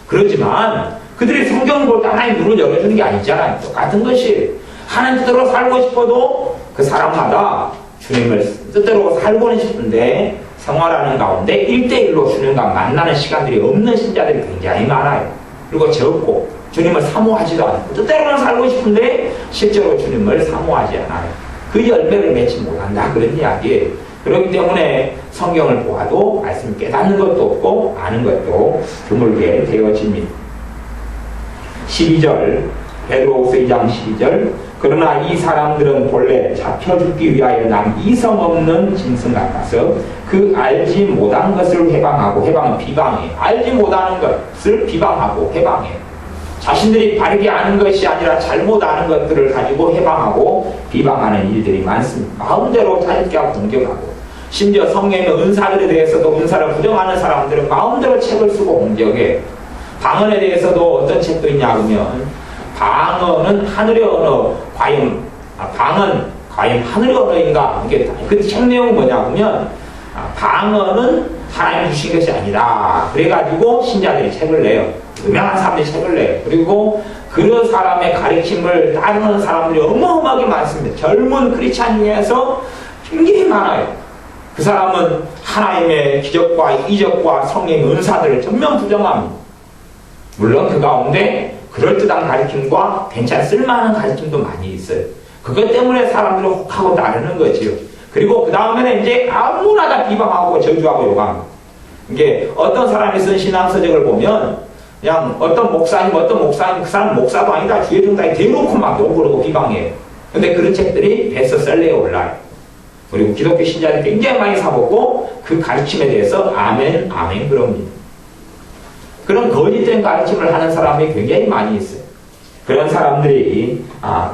그렇지만 그들이 성경을 볼 때 하나님 눈을 열어주는 게 아니잖아요. 똑같은 것이 하나님 뜻대로 살고 싶어도 그 사람마다 주님을 뜻대로 살고는 싶은데 생활하는 가운데 1대1로 주님과 만나는 시간들이 없는 신자들이 굉장히 많아요. 그리고 적고 주님을 사모하지도 않고 뜻대로만 살고 싶은데 실제로 주님을 사모하지 않아요. 그 열매를 맺지 못한다 그런 이야기예요. 그렇기 때문에 성경을 보아도 말씀을 깨닫는 것도 없고 아는 것도 드물게 되어집니다. 12절 베드로후서 2장 12절 그러나 이 사람들은 본래 잡혀 죽기 위하여 난 이성 없는 짐승 같아서 그 알지 못한 것을 해방하고 해방은 비방해. 알지 못하는 것을 비방하고 해방해. 자신들이 바르게 아는 것이 아니라 잘못 아는 것들을 가지고 해방하고 비방하는 일들이 많습니다. 마음대로 자기가 공격하고 심지어 성령의 은사들에 대해서도 은사를 부정하는 사람들은 마음대로 책을 쓰고 공격해. 방언에 대해서도 어떤 책도 있냐 하면 방언은 하늘의 언어, 방언, 과연 하늘의 언어인가? 이게 그 책 내용은 뭐냐면, 방언은 하나님이 주신 것이 아니다. 그래가지고 신자들이 책을 내요. 유명한 사람들이 책을 내요. 그리고 그런 사람의 가르침을 따르는 사람들이 어마어마하게 많습니다. 젊은 크리스찬 중에서 굉장히 많아요. 그 사람은 하나님의 기적과 이적과 성령의 은사들을 전면 부정합니다. 물론 그 가운데 그럴듯한 가르침과 괜찮은 쓸만한 가르침도 많이 있어요. 그것 때문에 사람들이 혹하고 나르는 거지요. 그리고 그 다음에는 이제 아무나 다 비방하고 저주하고 욕합니다. 이게 어떤 사람이 쓴 신앙서적을 보면 그냥 어떤 목사님 그 사람 목사도 아니다 주의 종단이 대놓고 막 욕을 하고 비방해요. 근데 그런 책들이 베스트셀러에 올라요. 그리고 기독교 신자들이 굉장히 많이 사보고 그 가르침에 대해서 아멘 그럽니다. 그런 거짓된 가르침을 하는 사람이 굉장히 많이 있어요. 그런 사람들이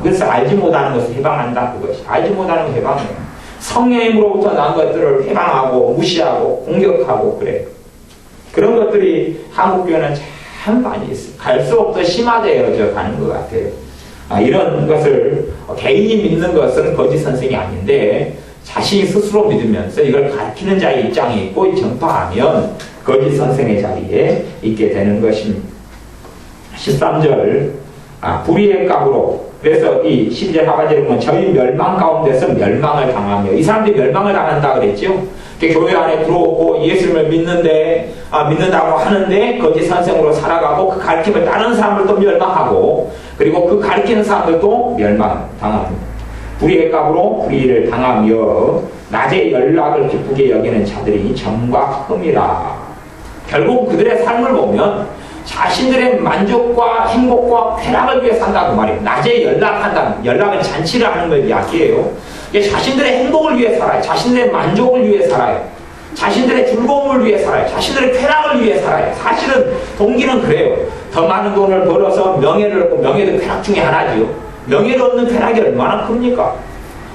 그것을 알지 못하는 것을 해방한다. 그것이 알지 못하는 걸 해방해요. 성령님으로부터 난 것들을 해방하고 무시하고 공격하고 그래요. 그런 것들이 한국교회는 참 많이 있어요. 갈수록 더 심화되어져 가는 것 같아요. 이런 것을 개인이 믿는 것은 거짓 선생이 아닌데 자신이 스스로 믿으면서 이걸 가르치는 자의 입장에 있고 전파하면 거짓 선생의 자리에 있게 되는 것입니다. 13절 불의의 값으로 그래서 이 12절 하반절에 보면 저희 멸망 가운데서 멸망을 당하며 이 사람들이 멸망을 당한다 그랬죠. 교회 안에 들어오고 예수님을 믿는다고 하는데 거짓 선생으로 살아가고 그 가르침을 따르는 사람들도 멸망하고 그리고 그 가르치는 사람들도 멸망당합니다. 불의의 값으로 불의를 당하며 낮의 연락을 기쁘게 여기는 자들이 점과 흠이라. 결국 그들의 삶을 보면 자신들의 만족과 행복과 쾌락을 위해 산다고 말이에요. 낮에 연락한다. 연락은 잔치를 하는 걸 이야기해요. 자신들의 행복을 위해 살아요. 자신들의 만족을 위해 살아요. 자신들의 즐거움을 위해 살아요. 자신들의 쾌락을 위해 살아요. 사실은 동기는 그래요. 더 많은 돈을 벌어서 명예를 얻고 명예도 쾌락 중에 하나지요. 명예를 얻는 쾌락이 얼마나 큽니까?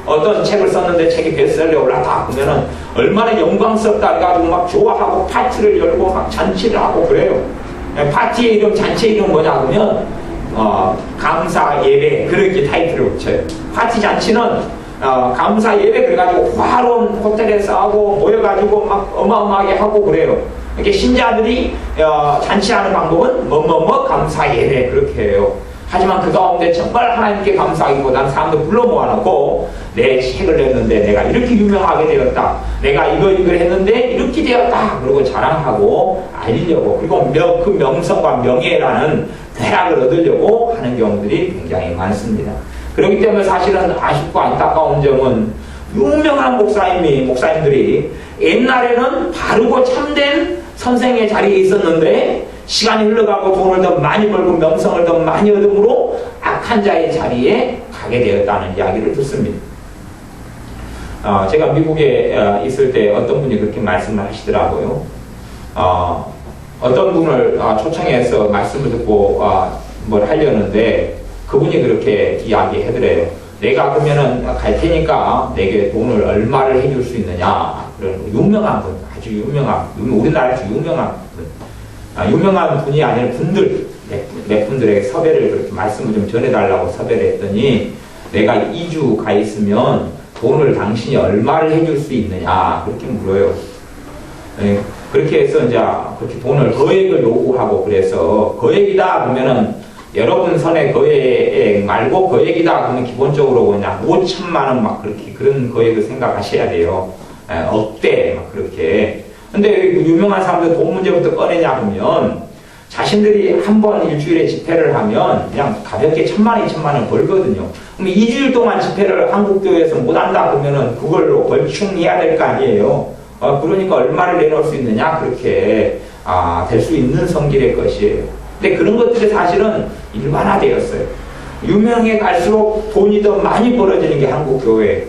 어떤 책을 썼는데 책이 베스트셀러에 올랐다 그러면은 얼마나 영광스럽다 해가지고 막 좋아하고 파티를 열고 막 잔치를 하고 그래요. 파티의 이름, 잔치의 이름 뭐냐 그러면 감사 예배 그렇게 타이틀을 붙여요. 파티 잔치는 감사 예배 그래가지고 화로운 호텔에서 하고 모여가지고 막 어마어마하게 하고 그래요. 이렇게 신자들이 잔치하는 방법은 뭐뭐뭐 감사 예배 그렇게 해요. 하지만 그 가운데 정말 하나님께 감사하기보다는 사람들 불러 모아놓고 내 책을 냈는데 내가 이렇게 유명하게 되었다. 내가 이걸 했는데 이렇게 되었다. 그러고 자랑하고 알리려고 그리고 그 명성과 명예라는 쾌락을 얻으려고 하는 경우들이 굉장히 많습니다. 그렇기 때문에 사실은 아쉽고 안타까운 점은 유명한 목사님들이 옛날에는 바르고 참된 선생의 자리에 있었는데 시간이 흘러가고 돈을 더 많이 벌고 명성을 더 많이 얻음으로 악한 자의 자리에 가게 되었다는 이야기를 듣습니다. 제가 미국에 있을 때 어떤 분이 그렇게 말씀을 하시더라고요. 어떤 분을 초청해서 말씀을 듣고 뭘 하려는데 그분이 그렇게 이야기하더래요. 내가 그러면은 갈 테니까 내게 돈을 얼마를 해줄 수 있느냐. 그런 유명한 분, 아주 우리나라에서 유명한 분. 유명한 분이 아니라 분들, 몇 분들에게 섭외를 그렇게 말씀을 좀 전해달라고 섭외를 했더니 내가 2주 가 있으면 돈을 당신이 얼마를 해줄 수 있느냐 그렇게 물어요. 네, 그렇게 해서 이제 그렇게 돈을 거액을 요구하고 그래서 거액이다 그러면은 여러분 선의 거액 말고 거액이다 그러면 기본적으로 그냥 5천만 원 막 그렇게 그런 거액을 생각하셔야 돼요. 억대 막 그렇게. 근데 유명한 사람들 돈 문제부터 꺼내냐 그러면 자신들이 한 번 일주일에 집회를 하면 그냥 가볍게 1,000만 원, 2,000만 원 벌거든요. 그럼 2주일 동안 집회를 한국교회에서 못한다 그러면은 그걸로 벌충해야 될 거 아니에요. 그러니까 얼마를 내놓을 수 있느냐 그렇게 될 수 있는 성질의 것이에요. 근데 그런 것들이 사실은 일반화되었어요. 유명해 갈수록 돈이 더 많이 벌어지는 게 한국교회.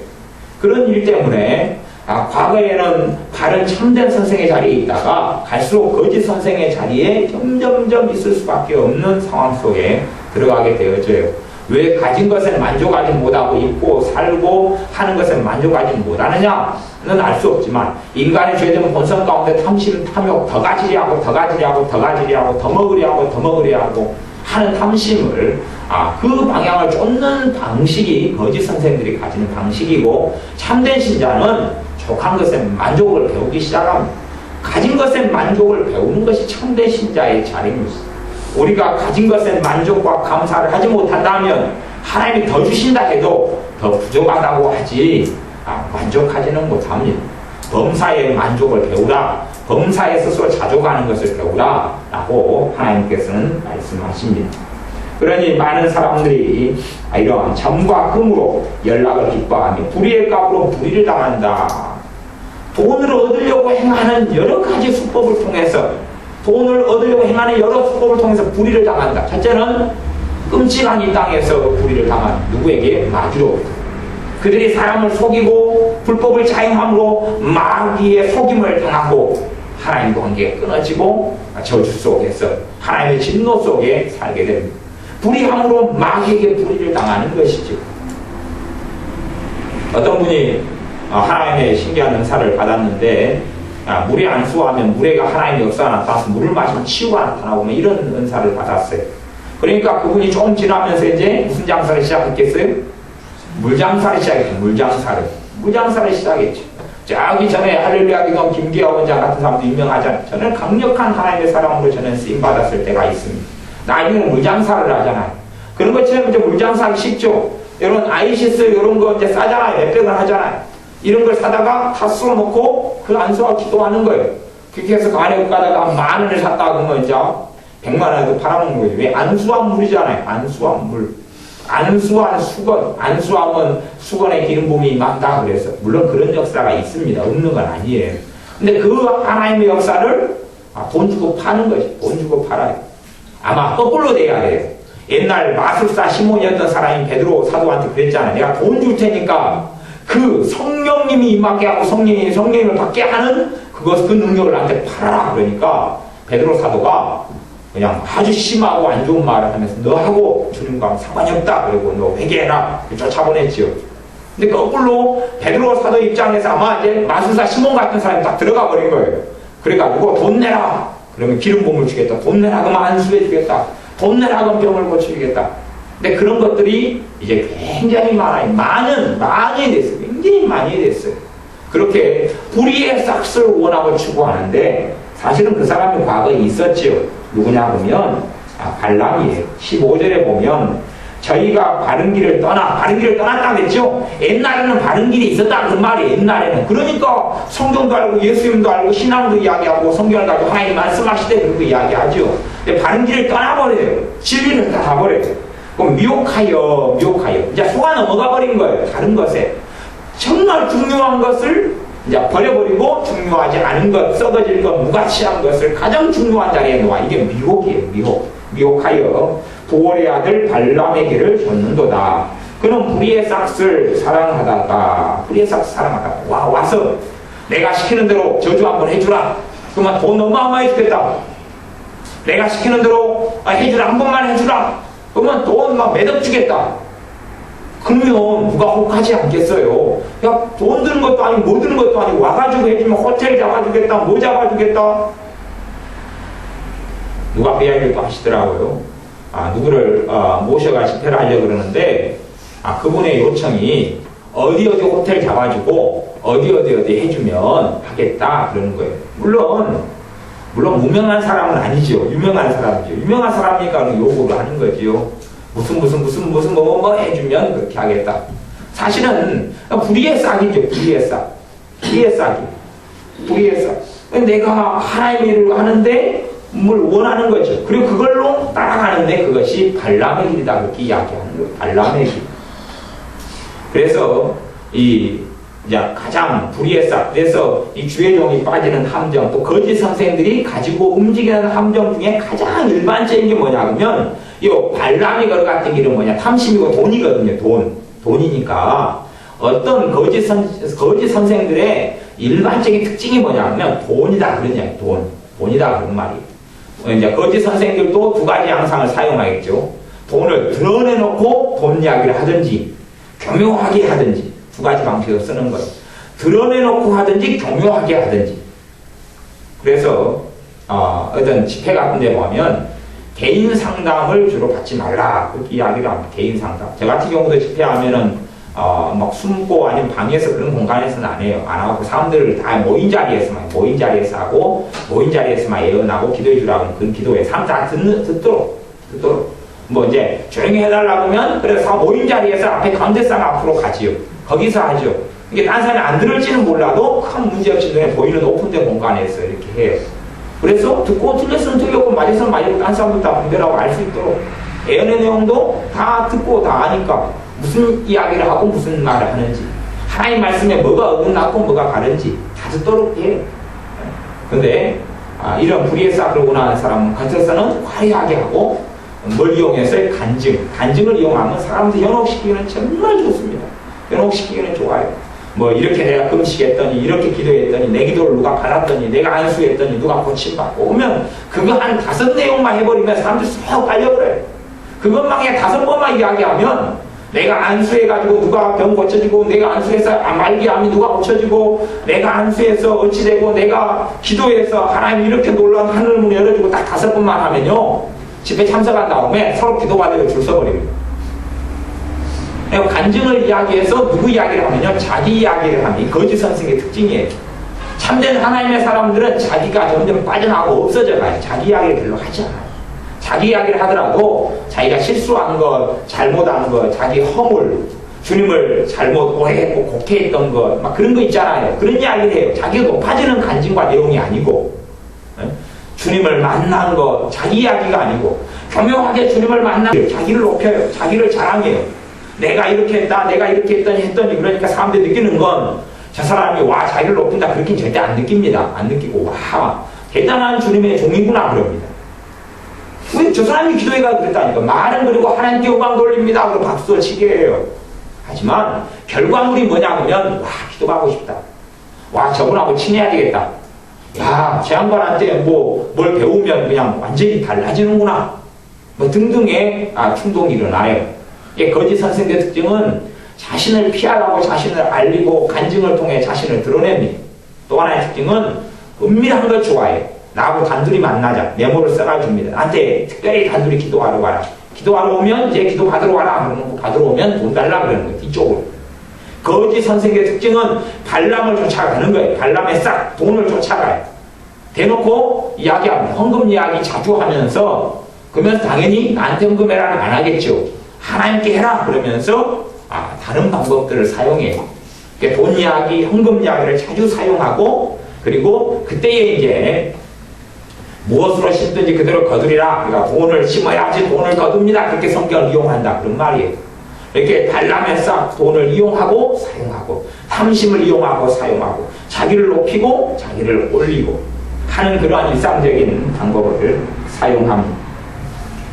그런 일 때문에 과거에는 바른 참된 선생의 자리에 있다가 갈수록 거짓 선생의 자리에 점점점 있을 수밖에 없는 상황 속에 들어가게 되어져요. 왜 가진 것에 만족하지 못하고 있고 살고 하는 것에 만족하지 못하느냐는 알 수 없지만 인간의 죄된 본성 가운데 탐심, 탐욕 더 가지려 하고 더 먹으려 하고 하는 탐심을 그 방향을 쫓는 방식이 거짓 선생들이 가지는 방식이고, 참된 신자는 족한 것에 만족을 배우기 시작합니다. 가진 것에 만족을 배우는 것이 참된 신자의 자리입니다. 우리가 가진 것에 만족과 감사를 하지 못한다면 하나님이 더 주신다 해도 더 부족하다고 하지 만족하지는 못합니다. 범사에 만족을 배우라, 범사에 스스로 자족하는 것을 배우라 라고 하나님께서는 말씀하십니다. 그러니 많은 사람들이 이러한 점과 금으로 연락을 기뻐하며 불의의 값으로 불의를 당한다. 돈을 얻으려고 행하는 여러 가지 수법을 통해서, 돈을 얻으려고 행하는 여러 수법을 통해서 불의를 당한다. 첫째는 끔찍한 이 땅에서 불의를 당한 누구에게? 마귀로. 그들이 사람을 속이고 불법을 자행함으로 마귀의 속임을 당하고 하나님 관계가 끊어지고 저주 속에서 하나님의 진노 속에 살게 됩니다. 불의함으로 마귀에게 불의를 당하는 것이죠. 어떤 분이 하나님의 신기한 은사를 받았는데, 물에 안수하면 물에가 하나님의 역사가 나타나서 물을 마시면 치유가 나타나고 이런 은사를 받았어요. 그러니까 그분이 조금 지나면서 이제 무슨 장사를 시작했겠어요? 물장사를 시작했죠. 물장사를 시작했죠. 저기 전에 할렐루야 기금 김기아 원장 같은 사람도 유명하잖아요. 저는 강력한 하나님의 사람으로 저는 쓰임 받았을 때가 있습니다. 나중에는 물장사를 하잖아요. 그런 것처럼 이제 물장사하기 쉽죠. 이런 아이시스 이런 거 이제 싸잖아요. 몇백원 하잖아요. 이런 걸 사다가 다 쏘놓고 그 안수와 기도하는 거예요. 그렇게 해서 간에 가다가 10,000원을 샀다 그러면 이제 100만원에도 팔아먹는 거죠. 왜? 안수한 물이잖아요. 안수한 물. 안수한 수건. 안수하면 수건에 기름 부음이 많다 그래서. 물론 그런 역사가 있습니다. 없는 건 아니에요. 근데 그 하나님의 역사를 돈 주고 파는 거지. 돈 주고 팔아요. 아마 거꾸로 돼야 돼요. 옛날 마술사 시몬이었던 사람이 베드로 사도한테 그랬잖아요. 내가 돈 줄 테니까 그 성령님이 임하게 하고 성령님을 받게 하는 그 능력을 나한테 팔아라. 그러니까 베드로 사도가 그냥 아주 심하고 안 좋은 말을 하면서 너하고 주는 거하고 상관이 없다. 그리고 너 회개해라. 쫓아보냈지요. 근데 거꾸로 베드로 사도 입장에서 아마 이제 마술사 시몬 같은 사람이 딱 들어가 버린 거예요. 그래가지고 돈 내라. 그러면 기름 부음을 주겠다. 돈 내라. 그러면 안수해 주겠다. 돈 내라. 그러면 병을 고쳐주겠다. 근데 그런 것들이 이제 굉장히 많아요. 많이 됐어요. 굉장히 많이 됐어요. 그렇게 불의의 싹을 원하고 추구하는데 사실은 그 사람이 과거에 있었지요. 누구냐 보면 발람이에요. 15절에 보면 저희가 바른 길을 떠났다 그랬죠. 옛날에는 바른 길이 있었다 그 말이에요. 옛날에는. 그러니까 성경도 알고 예수님도 알고 신앙도 이야기하고 성경을 가지고 하나님 말씀하시되 그런 거 이야기하죠. 근데 바른 길을 떠나버려요. 진리를 떠나버려요. 그럼 미혹하여 이제 속아 넘어가 버린 거예요. 다른 것에 정말 중요한 것을 이제 버려버리고 중요하지 않은 것, 썩어질 것, 무가치한 것을 가장 중요한 자리에 놓아. 이게 미혹이에요. 미혹하여 보올의 아들 발람의 길을 줬는도다. 그는 불의의 싹을 사랑하다가 와서 내가 시키는 대로 저주 한번 해주라. 그러면 돈 어마어마해 주겠다. 내가 시키는 대로 해주라. 한 번만 해주라. 그러면 돈 막 매덕 주겠다. 그러면 누가 혹하지 않겠어요? 야, 돈 드는 것도 아니고 뭐 드는 것도 아니고 와가지고 해주면 호텔 잡아주겠다. 뭐 잡아주겠다. 누가 이야기도 하시더라고요. 누구를 모셔가 집회를 하려고 그러는데 그분의 요청이 어디 호텔 잡아주고 어디 해주면 하겠다 그러는 거예요. 물론 무명한 사람은 아니죠. 유명한 사람이죠. 유명한 사람이니까 요구를 하는 거지요. 무슨 뭐 해주면 그렇게 하겠다. 사실은 불의의 싹이죠. 불의의 싹. 내가 하나님의 일을 하는데 뭘 원하는 거죠. 그리고 그걸로 따라가는데 그것이 발람의 길이다. 그렇게 이야기하는 거예요. 발람의 길. 그래서 가장 불의의 싹. 그래서 이 주의 종이 빠지는 함정, 또 거짓 선생들이 가지고 움직이는 함정 중에 가장 일반적인 게 뭐냐면 이 발람이 걸어갔던 길은 뭐냐? 탐심이고 돈이거든요. 돈이니까 어떤 거짓 선생들의 일반적인 특징이 뭐냐면 돈이다 그러냐? 돈이다 그런 말이에요. 이제 거짓 선생들도 두 가지 양상을 사용하겠죠. 돈을 드러내놓고 돈 이야기를 하든지 교묘하게 하든지 두 가지 방식으로 쓰는 거예요. 드러내놓고 하든지 교묘하게 하든지. 그래서 어떤 집회 같은 데 보면 개인 상담을 주로 받지 말라. 그렇게 이야기를 합니다. 개인 상담. 저 같은 경우도 집회하면은, 막 숨고 아니면 방에서 그런 공간에서는 안 해요. 안 하고 사람들 다 모인 자리에서 하고, 모인 자리에서만 예언하고 기도해 주라고 그런 기도에 사람 다 듣도록. 뭐 이제 조용히 해달라고 하면, 그래서 모인 자리에서 앞에 가운데상 앞으로 가지요. 거기서 하죠. 이게 딴 사람이 안 들을지는 몰라도 큰 문제 없이 눈에 보이는 오픈된 공간에서 이렇게 해요. 그래서 듣고 틀렸으면 틀렸고 맞았으면 맞았고 딴 사람도 다 분별하고 알 수 있도록 예언의 내용도 다 듣고 다 아니까 무슨 이야기를 하고 무슨 말을 하는지 하나님 말씀에 뭐가 어긋났고 뭐가 다른지 다 듣도록 해요. 근데 이런 불의의 싹을 원하는 사람은 겉에서는 화려하게 하고 뭘 이용해서 간증을 이용하면 사람들 현혹시키기는 정말 좋습니다. 현혹시키기는 좋아요. 뭐 이렇게 내가 금식했더니 이렇게 기도했더니 내 기도를 누가 받았더니 내가 안수했더니 누가 고침받고 오면 그거 한 5 내용만 해버리면 사람들이 쏙 빨려버려요. 그것만 그냥 5번만 이야기하면 내가 안수해가지고 누가 병 고쳐지고 내가 안수해서 말기암이 누가 고쳐지고 내가 안수해서 어찌되고 내가 기도해서 하나님 이렇게 놀라운 하늘 문을 열어주고 딱 5번만 하면요 집회 참석한 다음에 서로 기도받으려 줄 서버립니다. 간증을 이야기해서 누구 이야기를 하면요 자기 이야기를 하면 이 거짓 선생의 특징이에요. 참된 하나님의 사람들은 자기가 점점 빠져나가고 없어져가요. 자기 이야기를 별로 하지 않아요. 자기 이야기를 하더라도 자기가 실수한 것, 잘못한 것, 자기 허물, 주님을 잘못 오해했고 곡해했던 것, 막 그런 거 있잖아요. 그런 이야기를 해요. 자기가 높아지는 간증과 내용이 아니고 주님을 만난 것, 자기 이야기가 아니고 교묘하게 주님을 만난 자기를 높여요. 자기를 자랑해요. 내가 이렇게 했다, 내가 이렇게 했더니 그러니까 사람들이 느끼는 건 저 사람이 와 자기를 높인다 그렇게 절대 안 느낍니다. 안 느끼고 와 대단한 주님의 종이구나 그럽니다. 왜 저 사람이 기도해가 그랬다니까 말은 그리고 하나님께 영광 돌립니다. 그리고 박수를 치게 해요. 하지만 결과물이 뭐냐면 와 기도하고 싶다. 와 저분하고 친해야 되겠다. 야 제 양반한테 뭘 배우면 그냥 완전히 달라지는구나. 뭐 등등의 충동이 일어나요. 거짓 선생의 특징은 자신을 피하라고 자신을 알리고 간증을 통해 자신을 드러냅니다. 또 하나의 특징은 은밀한 걸 좋아해요. 나하고 단둘이 만나자. 메모를 써가줍니다. 나한테 특별히 단둘이 기도하러 와라. 기도하러 오면 이제 기도 받으러 와라. 그러는 거 받으러 오면 돈 달라 그러는 거예요. 뒤쪽으로. 거짓 선생의 특징은 발람을 쫓아가는 거예요. 발람에 싹 돈을 쫓아가요. 대놓고 이야기합니다. 헌금 이야기 자주 하면서 그러면 당연히 나한테 헌금해라는 안 하겠죠. 하나님께 해라 그러면서 다른 방법들을 사용해요. 그러니까 돈 이야기, 헌금 이야기를 자주 사용하고 그리고 그때에 이제 무엇으로 심든지 그대로 거두리라. 그러니까 돈을 심어야지 돈을 거둡니다. 그렇게 성경을 이용한다. 그런 말이에요. 이렇게 발람해서 돈을 이용하고 사용하고 탐심을 이용하고 사용하고 자기를 높이고 자기를 올리고 하는 그러한 일상적인 방법을 사용합니다.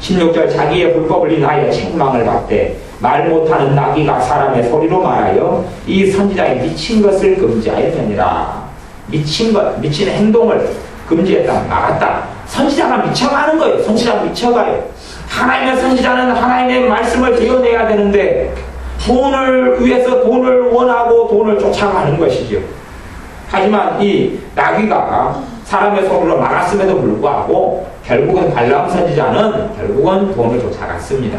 16절 자기의 불법을 인하여 책망을 받되 말 못하는 나귀가 사람의 소리로 말하여 이 선지자의 미친 것을 금지하였느니라. 미친 것, 미친 행동을 금지했다, 막았다. 선지자가 미쳐가는 거예요. 선지자가 미쳐가요. 하나님의 선지자는 하나님의 말씀을 되어내야 되는데 돈을 위해서 돈을 원하고 돈을 쫓아가는 것이죠. 하지만 이 나귀가 사람의 소리로 막았음에도 불구하고 결국은 발람 선지자는 결국은 돈을 쫓아갔습니다.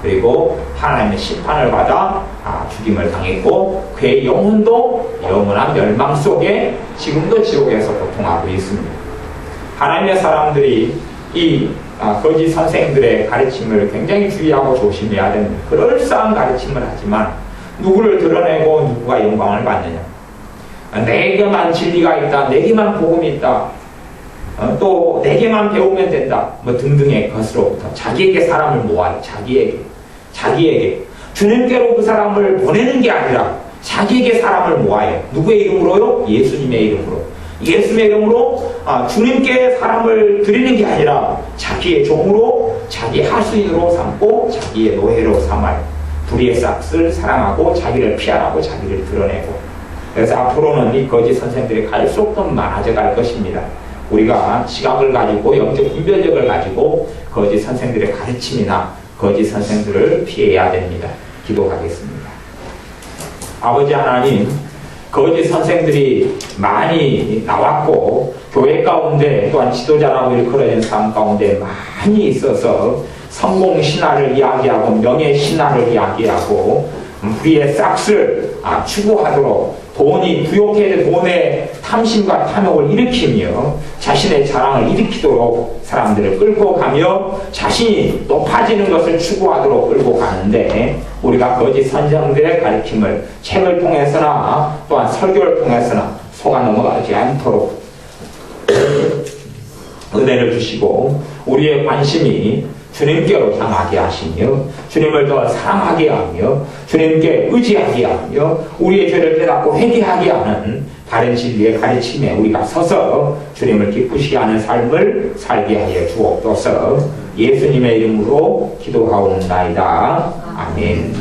그리고 하나님의 심판을 받아 죽임을 당했고 그의 영혼도 영원한 멸망 속에 지금도 지옥에서 고통하고 있습니다. 하나님의 사람들이 이 거짓 선생들의 가르침을 굉장히 주의하고 조심해야 됩니다. 그럴싸한 가르침을 하지만 누구를 드러내고 누구가 영광을 받느냐. 내게만 진리가 있다. 내게만 복음이 있다. 또 내게만 배우면 된다. 뭐 등등의 것으로부터 자기에게 사람을 모아요. 자기에게 주님께로 그 사람을 보내는 게 아니라 자기에게 사람을 모아요. 누구의 이름으로요? 예수님의 이름으로. 예수님의 이름으로 주님께 사람을 드리는 게 아니라 자기의 종으로 자기 하수인으로 삼고 자기의 노예로 삼아요. 불의의 싹을 사랑하고 자기를 피하라고 자기를 드러내고. 그래서 앞으로는 이 거짓 선생들이 갈수록 더 많아져 갈 것입니다. 우리가 시각을 가지고 영적 분별력을 가지고 거짓 선생들의 가르침이나 거짓 선생들을 피해야 됩니다. 기도하겠습니다. 아버지 하나님, 거짓 선생들이 많이 나왔고 교회 가운데 또한 지도자라고 일컬어진 사람 가운데 많이 있어서 성공 신화를 이야기하고 명예 신화를 이야기하고 우리의 싹을 추구하도록 돈이 부욕해도 돈의 탐심과 탐욕을 일으키며 자신의 자랑을 일으키도록 사람들을 끌고 가며 자신이 높아지는 것을 추구하도록 끌고 가는데 우리가 거짓 선생들의 가르침을 책을 통해서나 또한 설교를 통해서나 속아 넘어가지 않도록 은혜를 주시고 우리의 관심이 주님께로 향하게 하시며 주님을 더 사랑하게 하며 주님께 의지하게 하며 우리의 죄를 깨닫고 회개하게 하는 바른 진리의 가르침에 우리가 서서 주님을 기쁘시게 하는 삶을 살게 하여 주옵소서. 예수님의 이름으로 기도하옵나이다. 아멘.